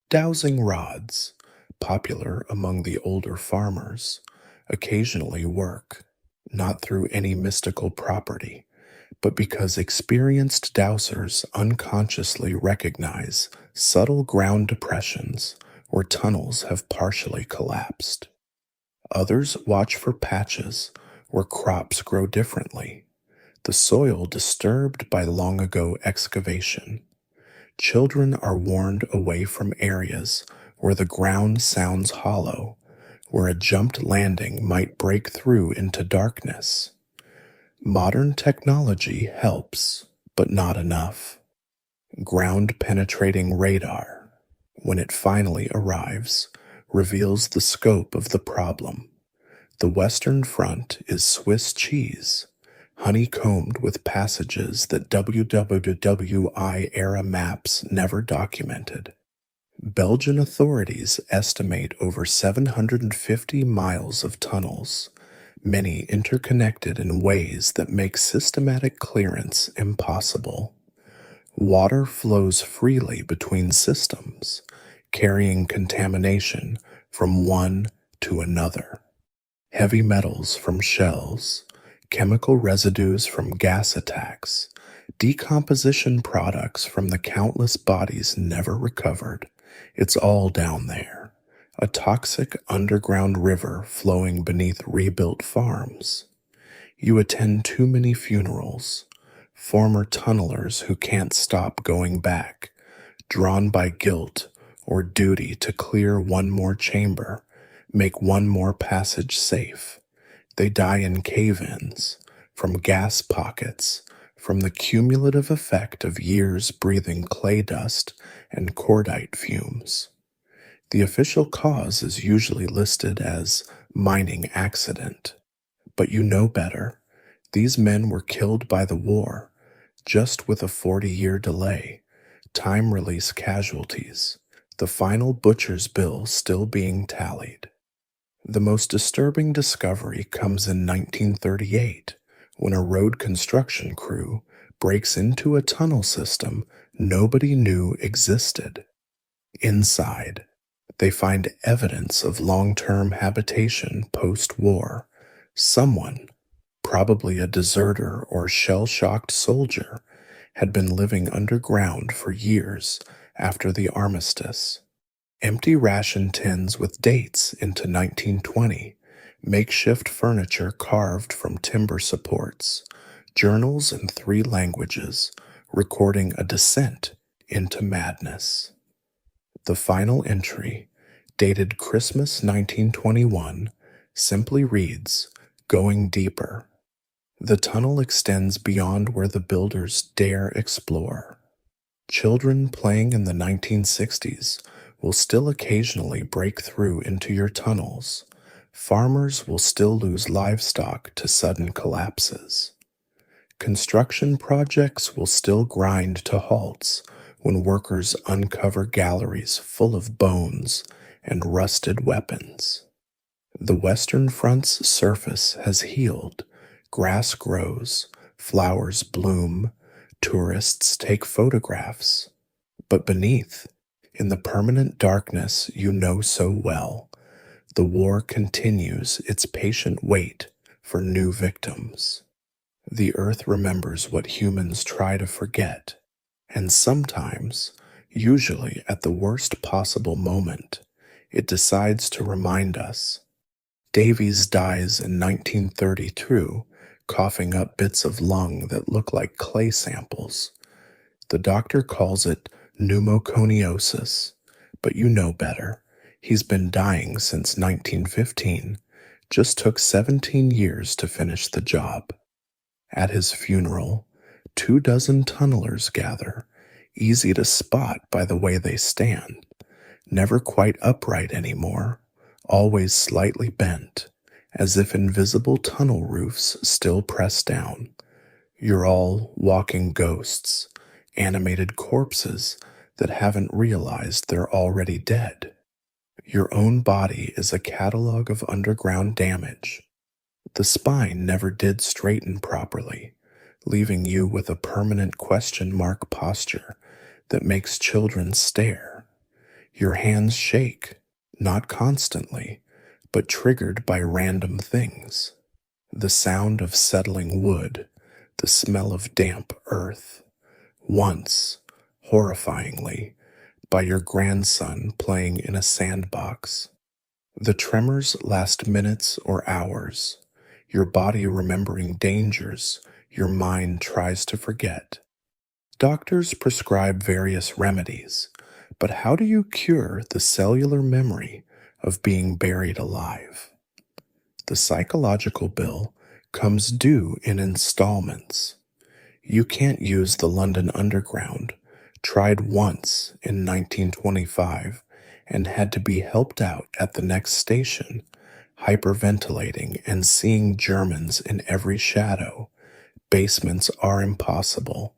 Dowsing rods, popular among the older farmers, occasionally work, not through any mystical property, but because experienced dowsers unconsciously recognize subtle ground depressions where tunnels have partially collapsed. Others watch for patches where crops grow differently, the soil disturbed by long ago excavation. Children are warned away from areas where the ground sounds hollow, where a jumped landing might break through into darkness. Modern technology helps, but not enough. Ground-penetrating radar, when it finally arrives, reveals the scope of the problem. The Western Front is Swiss cheese, honeycombed with passages that WWI-era maps never documented. Belgian authorities estimate over 750 miles of tunnels, many interconnected in ways that make systematic clearance impossible. Water flows freely between systems, carrying contamination from one to another. Heavy metals from shells, chemical residues from gas attacks, decomposition products from the countless bodies never recovered. It's all down there, a toxic underground river flowing beneath rebuilt farms. You attend too many funerals, former tunnelers who can't stop going back, drawn by guilt or duty to clear one more chamber, make one more passage safe. They die in cave-ins, from gas pockets, from the cumulative effect of years breathing clay dust and cordite fumes. The official cause is usually listed as mining accident, but you know better. These men were killed by the war, just with a 40-year delay, time release casualties, the final butcher's bill still being tallied. The most disturbing discovery comes in 1938, when a road construction crew breaks into a tunnel system nobody knew existed. Inside, they find evidence of long-term habitation post-war. Someone, probably a deserter or shell-shocked soldier, had been living underground for years after the armistice. Empty ration tins with dates into 1920, makeshift furniture carved from timber supports, journals in 3 languages recording a descent into madness. The final entry, dated Christmas 1921, simply reads, "Going deeper." The tunnel extends beyond where the builders dare explore. Children playing in the 1960s will still occasionally break through into your tunnels. Farmers will still lose livestock to sudden collapses. Construction projects will still grind to halts when workers uncover galleries full of bones and rusted weapons. The Western Front's surface has healed. Grass grows, flowers bloom, tourists take photographs. But beneath, in the permanent darkness you know so well, the war continues its patient wait for new victims. The earth remembers what humans try to forget, and sometimes, usually at the worst possible moment, it decides to remind us. Davies dies in 1932, coughing up bits of lung that look like clay samples. The doctor calls it pneumoconiosis, but you know better. He's been dying since 1915. Just took 17 years to finish the job. At his funeral, 24 tunnelers gather, easy to spot by the way they stand. Never quite upright anymore, always slightly bent, as if invisible tunnel roofs still press down. You're all walking ghosts, animated corpses that haven't realized they're already dead. Your own body is a catalog of underground damage. The spine never did straighten properly, leaving you with a permanent question mark posture that makes children stare. Your hands shake, not constantly, but triggered by random things. The sound of settling wood, the smell of damp earth. Once, horrifyingly, by your grandson playing in a sandbox. The tremors last minutes or hours, your body remembering dangers your mind tries to forget. Doctors prescribe various remedies, but how do you cure the cellular memory of being buried alive? The psychological bill comes due in installments. You can't use the London Underground, tried once in 1925 and had to be helped out at the next station, hyperventilating and seeing Germans in every shadow. Basements are impossible.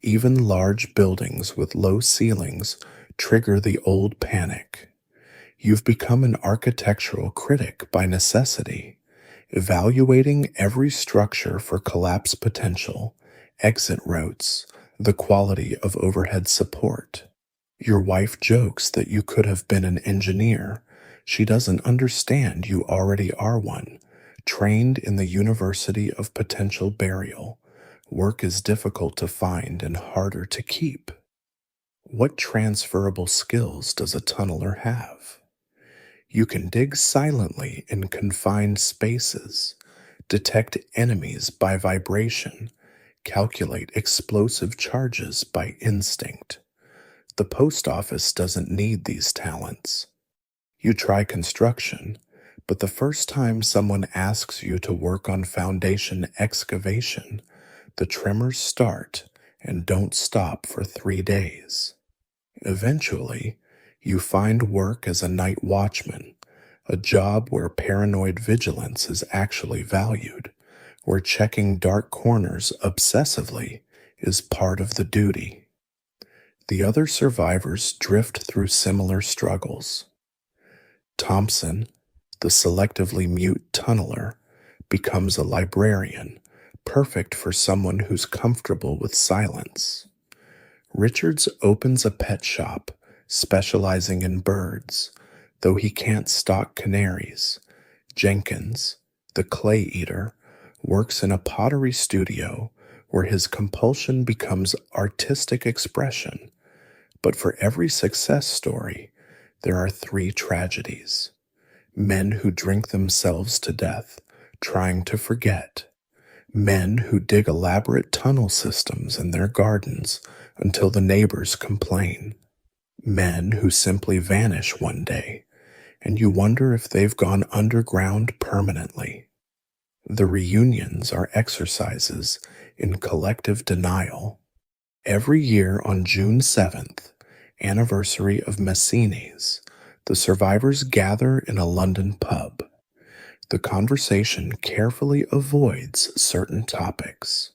Even large buildings with low ceilings trigger the old panic. You've become an architectural critic by necessity, evaluating every structure for collapse potential, exit routes, the quality of overhead support. Your wife jokes that you could have been an engineer. She doesn't understand you already are one, trained in the University of Potential Burial. Work is difficult to find and harder to keep. What transferable skills does a tunneler have? You can dig silently in confined spaces, detect enemies by vibration, calculate explosive charges by instinct. The post office doesn't need these talents. You try construction, but the first time someone asks you to work on foundation excavation, the tremors start and don't stop for 3 days. Eventually, you find work as a night watchman, a job where paranoid vigilance is actually valued, where checking dark corners obsessively is part of the duty. The other survivors drift through similar struggles. Thompson, the selectively mute tunneler, becomes a librarian, perfect for someone who's comfortable with silence. Richards opens a pet shop, specializing in birds, though he can't stock canaries. Jenkins, the clay eater, works in a pottery studio where his compulsion becomes artistic expression. But for every success story, there are 3 tragedies. Men who drink themselves to death, trying to forget. Men who dig elaborate tunnel systems in their gardens until the neighbors complain. Men who simply vanish one day, and you wonder if they've gone underground permanently. The reunions are exercises in collective denial. Every year on June 7th, anniversary of Messini's, the survivors gather in a London pub. The conversation carefully avoids certain topics.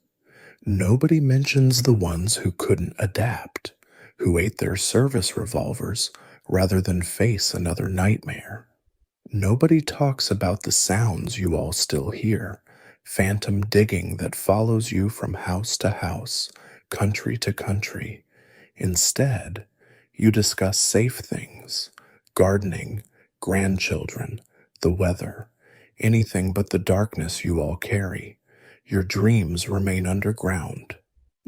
Nobody mentions the ones who couldn't adapt, who ate their service revolvers rather than face another nightmare. Nobody talks about the sounds you all still hear, phantom digging that follows you from house to house, country to country. Instead, you discuss safe things, gardening, grandchildren, the weather. Anything but the darkness you all carry. Your dreams remain underground.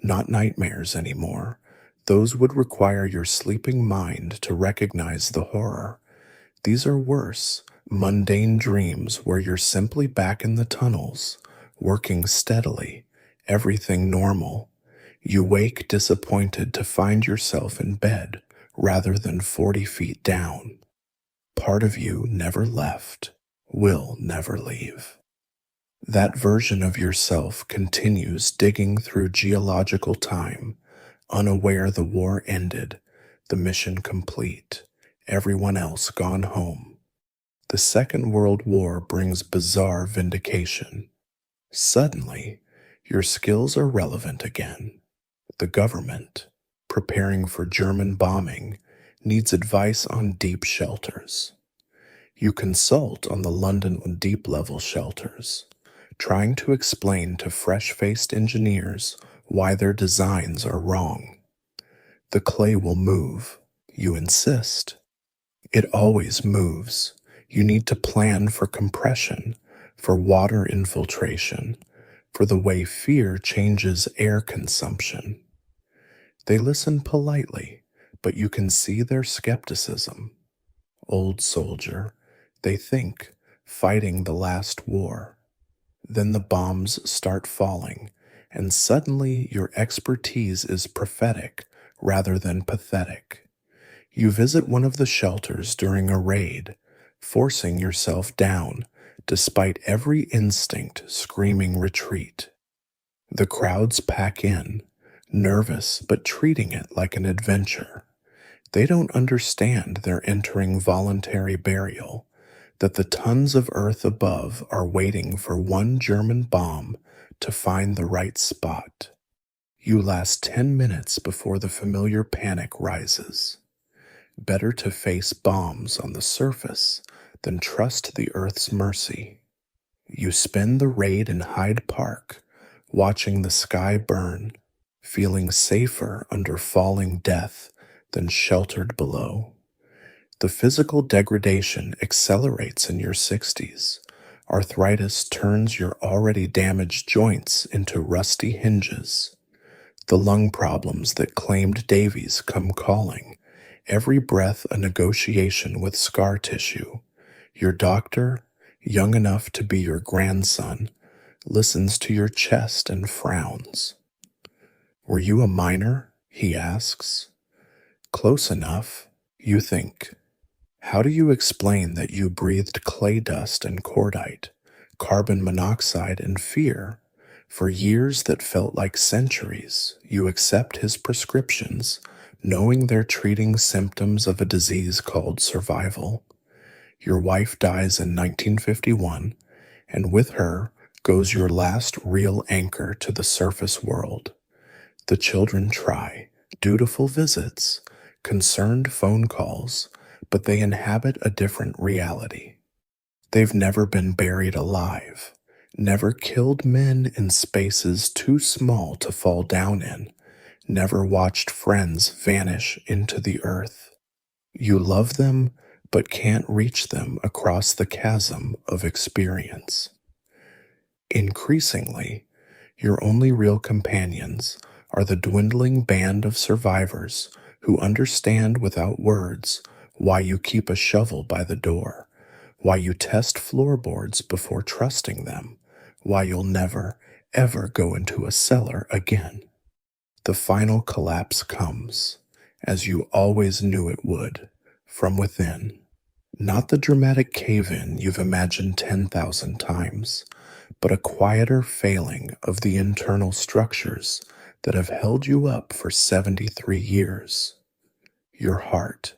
Not nightmares anymore. Those would require your sleeping mind to recognize the horror. These are worse, mundane dreams where you're simply back in the tunnels, working steadily, everything normal. You wake disappointed to find yourself in bed rather than 40 feet down. Part of you never left, will never leave. That version of yourself continues digging through geological time, unaware the war ended, the mission complete, everyone else gone home. The Second World War brings bizarre vindication. Suddenly, your skills are relevant again. The government, preparing for German bombing, needs advice on deep shelters. You consult on the London deep level shelters, trying to explain to fresh-faced engineers why their designs are wrong. The clay will move. You insist. It always moves. You need to plan for compression, for water infiltration, for the way fear changes air consumption. They listen politely, but you can see their skepticism. Old soldier, they think, fighting the last war. Then the bombs start falling, and suddenly your expertise is prophetic rather than pathetic. You visit one of the shelters during a raid, forcing yourself down, despite every instinct screaming retreat. The crowds pack in, nervous but treating it like an adventure. They don't understand they're entering voluntary burial, that the tons of earth above are waiting for one German bomb to find the right spot. You last 10 minutes before the familiar panic rises. Better to face bombs on the surface than trust the Earth's mercy. You spend the raid in Hyde Park, watching the sky burn, feeling safer under falling death than sheltered below. The physical degradation accelerates in your 60s. Arthritis turns your already damaged joints into rusty hinges. The lung problems that claimed Davies come calling. Every breath a negotiation with scar tissue. Your doctor, young enough to be your grandson, listens to your chest and frowns. Were you a miner? He asks. Close enough, you think. How do you explain that you breathed clay dust and cordite, carbon monoxide and fear? For years that felt like centuries, you accept his prescriptions, knowing they're treating symptoms of a disease called survival. Your wife dies in 1951, and with her goes your last real anchor to the surface world. The children try, dutiful visits, concerned phone calls, but they inhabit a different reality. They've never been buried alive, never killed men in spaces too small to fall down in, never watched friends vanish into the earth. You love them, but can't reach them across the chasm of experience. Increasingly, your only real companions are the dwindling band of survivors who understand without words why you keep a shovel by the door, why you test floorboards before trusting them, why you'll never, ever go into a cellar again. The final collapse comes, as you always knew it would, from within. Not the dramatic cave-in you've imagined 10,000 times, but a quieter failing of the internal structures that have held you up for 73 years. Your heart,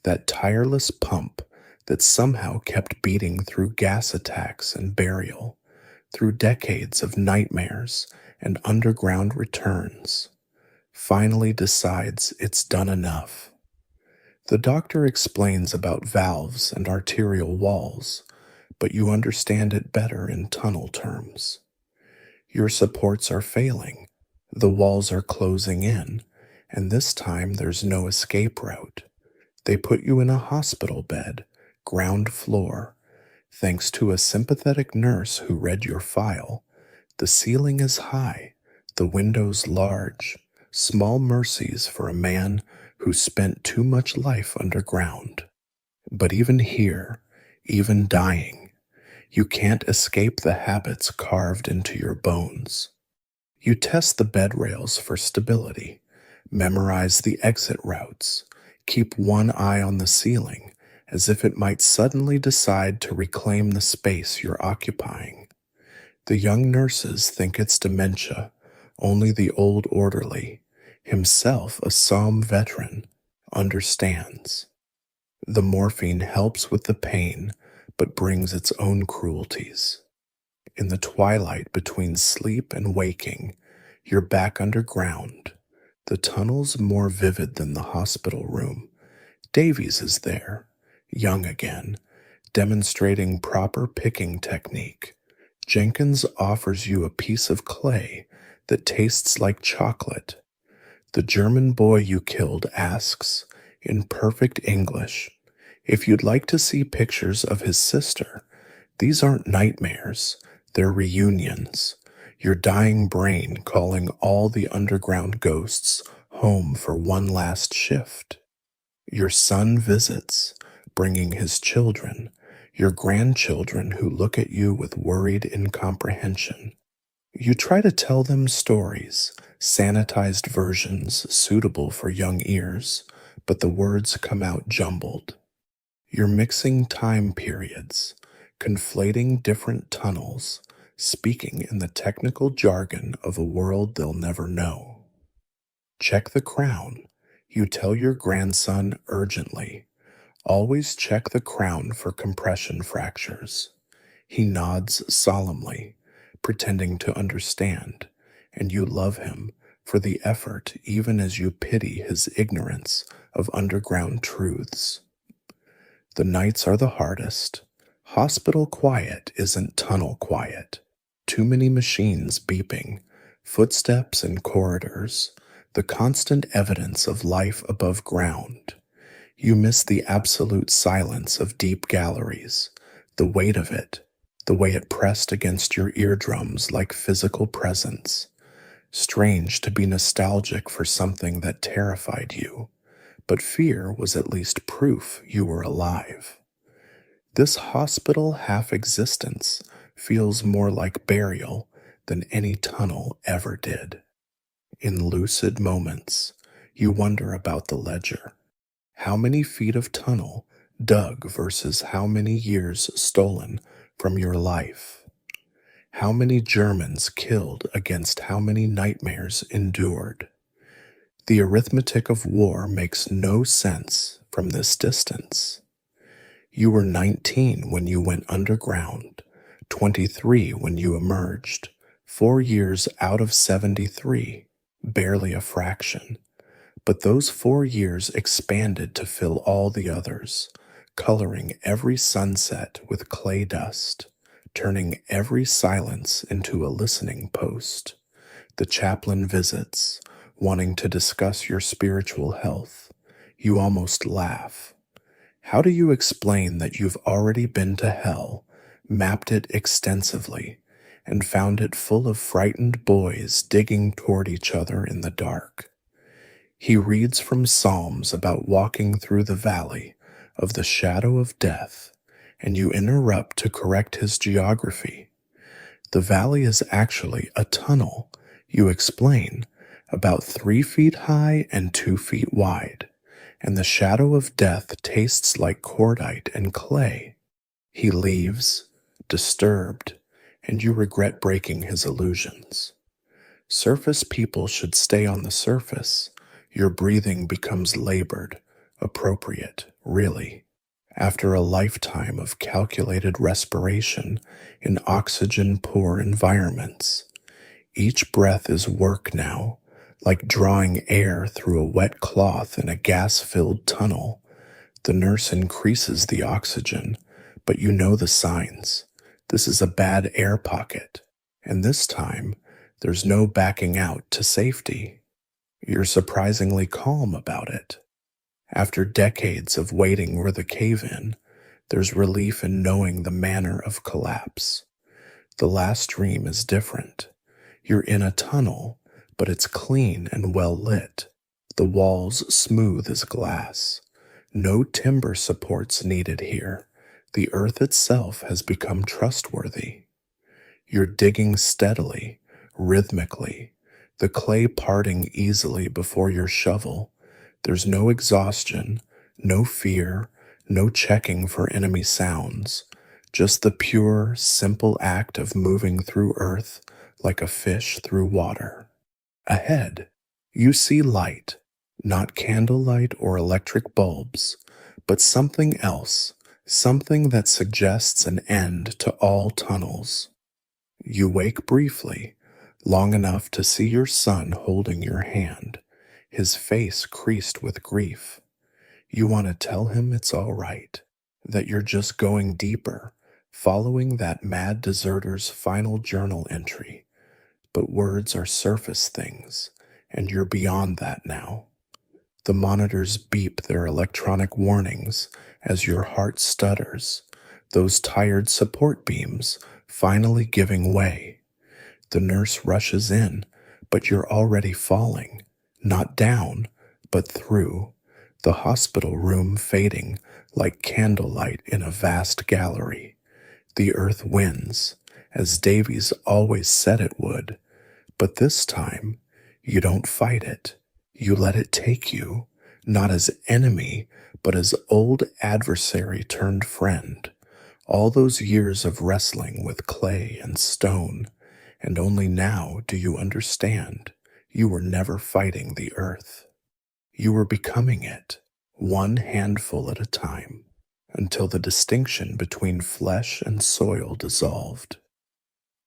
that tireless pump that somehow kept beating through gas attacks and burial, through decades of nightmares and underground returns, finally decides it's done enough. The doctor explains about valves and arterial walls, but you understand it better in tunnel terms. Your supports are failing, the walls are closing in, and this time there's no escape route. They put you in a hospital bed, ground floor, Thanks to a sympathetic nurse who read your file, the ceiling is high, the windows large, small mercies for a man who spent too much life underground. But even here, even dying, you can't escape the habits carved into your bones. You test the bed rails for stability, memorize the exit routes, keep one eye on the ceiling as if it might suddenly decide to reclaim the space you're occupying. The young nurses think it's dementia, only the old orderly, himself a Somme veteran, understands. The morphine helps with the pain, but brings its own cruelties. In the twilight between sleep and waking, you're back underground. The tunnel's more vivid than the hospital room. Davies is there, young again, demonstrating proper picking technique. Jenkins offers you a piece of clay that tastes like chocolate. The German boy you killed asks, in perfect English, if you'd like to see pictures of his sister. These aren't nightmares, they're reunions. Your dying brain calling all the underground ghosts home for one last shift. Your son visits, bringing his children, your grandchildren who look at you with worried incomprehension. You try to tell them stories, sanitized versions suitable for young ears, but the words come out jumbled. You're mixing time periods, conflating different tunnels, speaking in the technical jargon of a world they'll never know. Check the crown, you tell your grandson urgently. Always check the crown for compression fractures. He nods solemnly, pretending to understand, and you love him for the effort even as you pity his ignorance of underground truths. The nights are the hardest. Hospital quiet isn't tunnel quiet. Too many machines beeping, footsteps in corridors, the constant evidence of life above ground. You miss the absolute silence of deep galleries, the weight of it, the way it pressed against your eardrums like physical presence. Strange to be nostalgic for something that terrified you, but fear was at least proof you were alive. This hospital half-existence feels more like burial than any tunnel ever did. In lucid moments, you wonder about the ledger. How many feet of tunnel dug versus how many years stolen from your life? How many Germans killed against how many nightmares endured? The arithmetic of war makes no sense from this distance. You were 19 when you went underground, 23 when you emerged, 4 years out of 73, barely a fraction. But those 4 years expanded to fill all the others, coloring every sunset with clay dust, turning every silence into a listening post. The chaplain visits, wanting to discuss your spiritual health. You almost laugh. How do you explain that you've already been to hell, mapped it extensively, and found it full of frightened boys digging toward each other in the dark? He reads from Psalms about walking through the valley of the shadow of death, and you interrupt to correct his geography. The valley is actually a tunnel, you explain, about 3 feet high and 2 feet wide, and the shadow of death tastes like cordite and clay. He leaves, disturbed, and you regret breaking his illusions. Surface people should stay on the surface. Your breathing becomes labored, appropriate, really, after a lifetime of calculated respiration in oxygen-poor environments. Each breath is work now, like drawing air through a wet cloth in a gas-filled tunnel. The nurse increases the oxygen, but you know the signs. This is a bad air pocket, and this time, there's no backing out to safety. You're surprisingly calm about it. After decades of waiting for the cave-in, There's relief in knowing the manner of collapse. The last dream is different. You're in a tunnel, but it's clean and well lit. The walls smooth as glass. No timber supports needed here. The earth itself has become trustworthy. You're digging steadily, rhythmically, the clay parting easily before your shovel. There's no exhaustion, no fear, no checking for enemy sounds. Just the pure, simple act of moving through earth like a fish through water. Ahead, you see light, not candlelight or electric bulbs, but something else, something that suggests an end to all tunnels. You wake briefly, long enough to see your son holding your hand, his face creased with grief. You want to tell him it's all right, that you're just going deeper, following that mad deserter's final journal entry. But words are surface things, and you're beyond that now. The monitors beep their electronic warnings as your heart stutters, those tired support beams finally giving way. The nurse rushes in, but you're already falling, not down, but through, the hospital room fading like candlelight in a vast gallery. The earth wins, as Davies always said it would, but this time you don't fight it. You let it take you, not as enemy, but as old adversary turned friend. All those years of wrestling with clay and stone, and only now do you understand you were never fighting the earth. You were becoming it, one handful at a time, until the distinction between flesh and soil dissolved.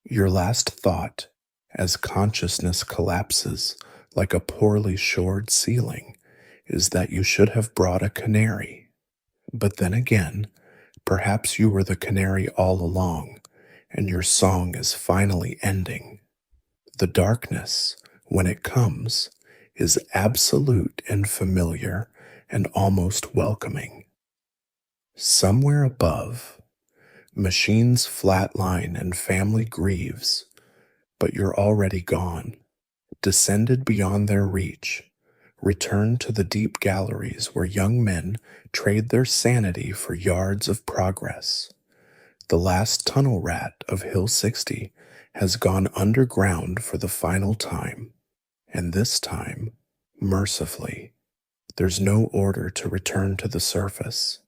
Your last thought, as consciousness collapses like a poorly shored ceiling, is that you should have brought a canary. But then again, perhaps you were the canary all along, and your song is finally ending. The darkness, when it comes, is absolute and familiar and almost welcoming. Somewhere above, machines flatline and family grieves, but you're already gone, descended beyond their reach, returned to the deep galleries where young men trade their sanity for yards of progress. The last tunnel rat of Hill 60 has gone underground for the final time, and this time, mercifully, there's no order to return to the surface.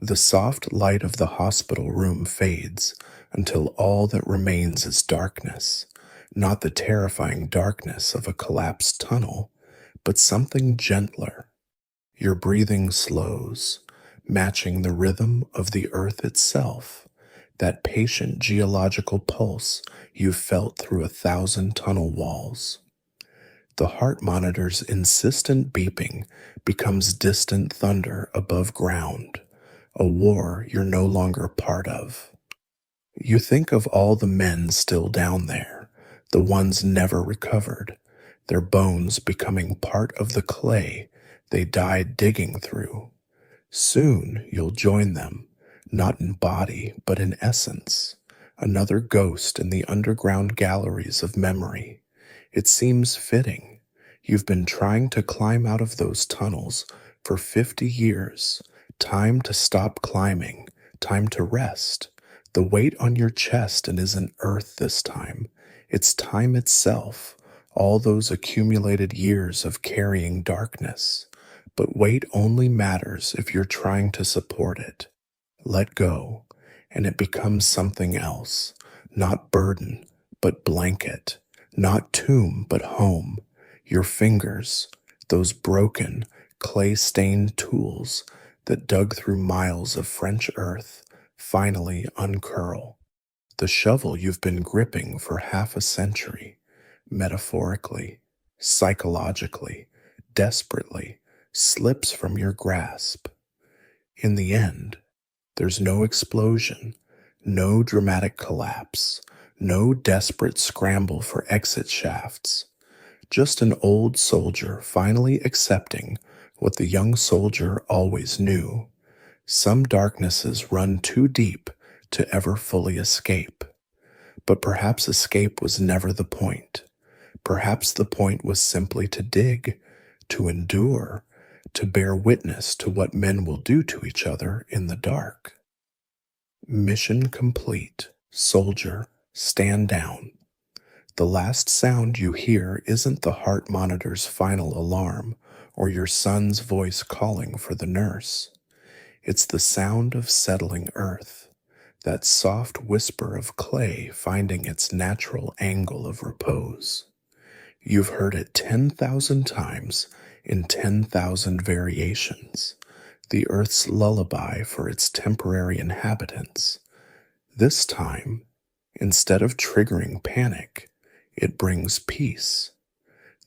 The soft light of the hospital room fades until all that remains is darkness, not the terrifying darkness of a collapsed tunnel, but something gentler. Your breathing slows, matching the rhythm of the earth itself, that patient geological pulse you've felt through 1,000 tunnel walls. The heart monitor's insistent beeping becomes distant thunder above ground, a war you're no longer part of. You think of all the men still down there, the ones never recovered, their bones becoming part of the clay they died digging through. Soon you'll join them, not in body but in essence, another ghost in the underground galleries of memory. It seems fitting. You've been trying to climb out of those tunnels for 50 years. Time to stop climbing, time to rest. The weight on your chest and isn't earth this time. It's time itself, all those accumulated years of carrying darkness. But weight only matters if you're trying to support it. Let go, and it becomes something else. Not burden, but blanket. Not tomb, but home. Your fingers, those broken, clay-stained tools that dug through miles of French earth, finally uncurl. The shovel you've been gripping for half a century, metaphorically, psychologically, desperately, slips from your grasp. In the end, there's no explosion, no dramatic collapse, no desperate scramble for exit shafts. Just an old soldier finally accepting what the young soldier always knew. Some darknesses run too deep to ever fully escape. But perhaps escape was never the point. Perhaps the point was simply to dig, to endure, to bear witness to what men will do to each other in the dark. Mission complete. Soldier, stand down. The last sound you hear isn't the heart monitor's final alarm or your son's voice calling for the nurse. It's the sound of settling earth, that soft whisper of clay finding its natural angle of repose. You've heard it 10,000 times in 10,000 variations, the earth's lullaby for its temporary inhabitants. This time, instead of triggering panic, it brings peace.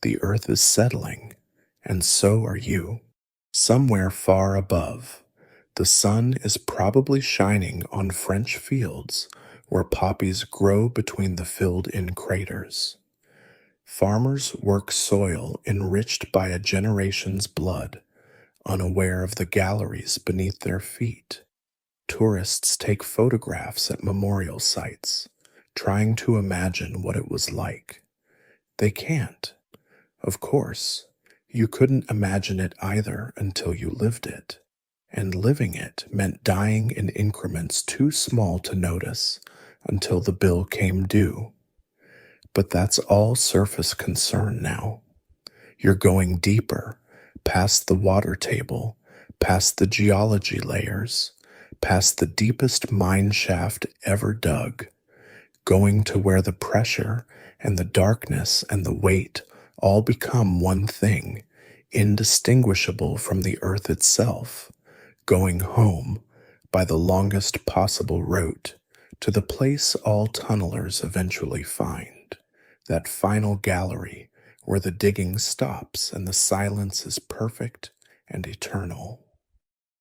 The earth is settling, and so are you. Somewhere far above, the sun is probably shining on French fields where poppies grow between the filled-in craters. Farmers work soil enriched by a generation's blood, unaware of the galleries beneath their feet. Tourists take photographs at memorial sites, trying to imagine what it was like. They can't. Of course, you couldn't imagine it either until you lived it. And living it meant dying in increments too small to notice until the bill came due. But that's all surface concern now. You're going deeper, past the water table, past the geology layers, past the deepest mine shaft ever dug, going to where the pressure and the darkness and the weight all become one thing, indistinguishable from the earth itself, going home by the longest possible route to the place all tunnelers eventually find, that final gallery where the digging stops and the silence is perfect and eternal.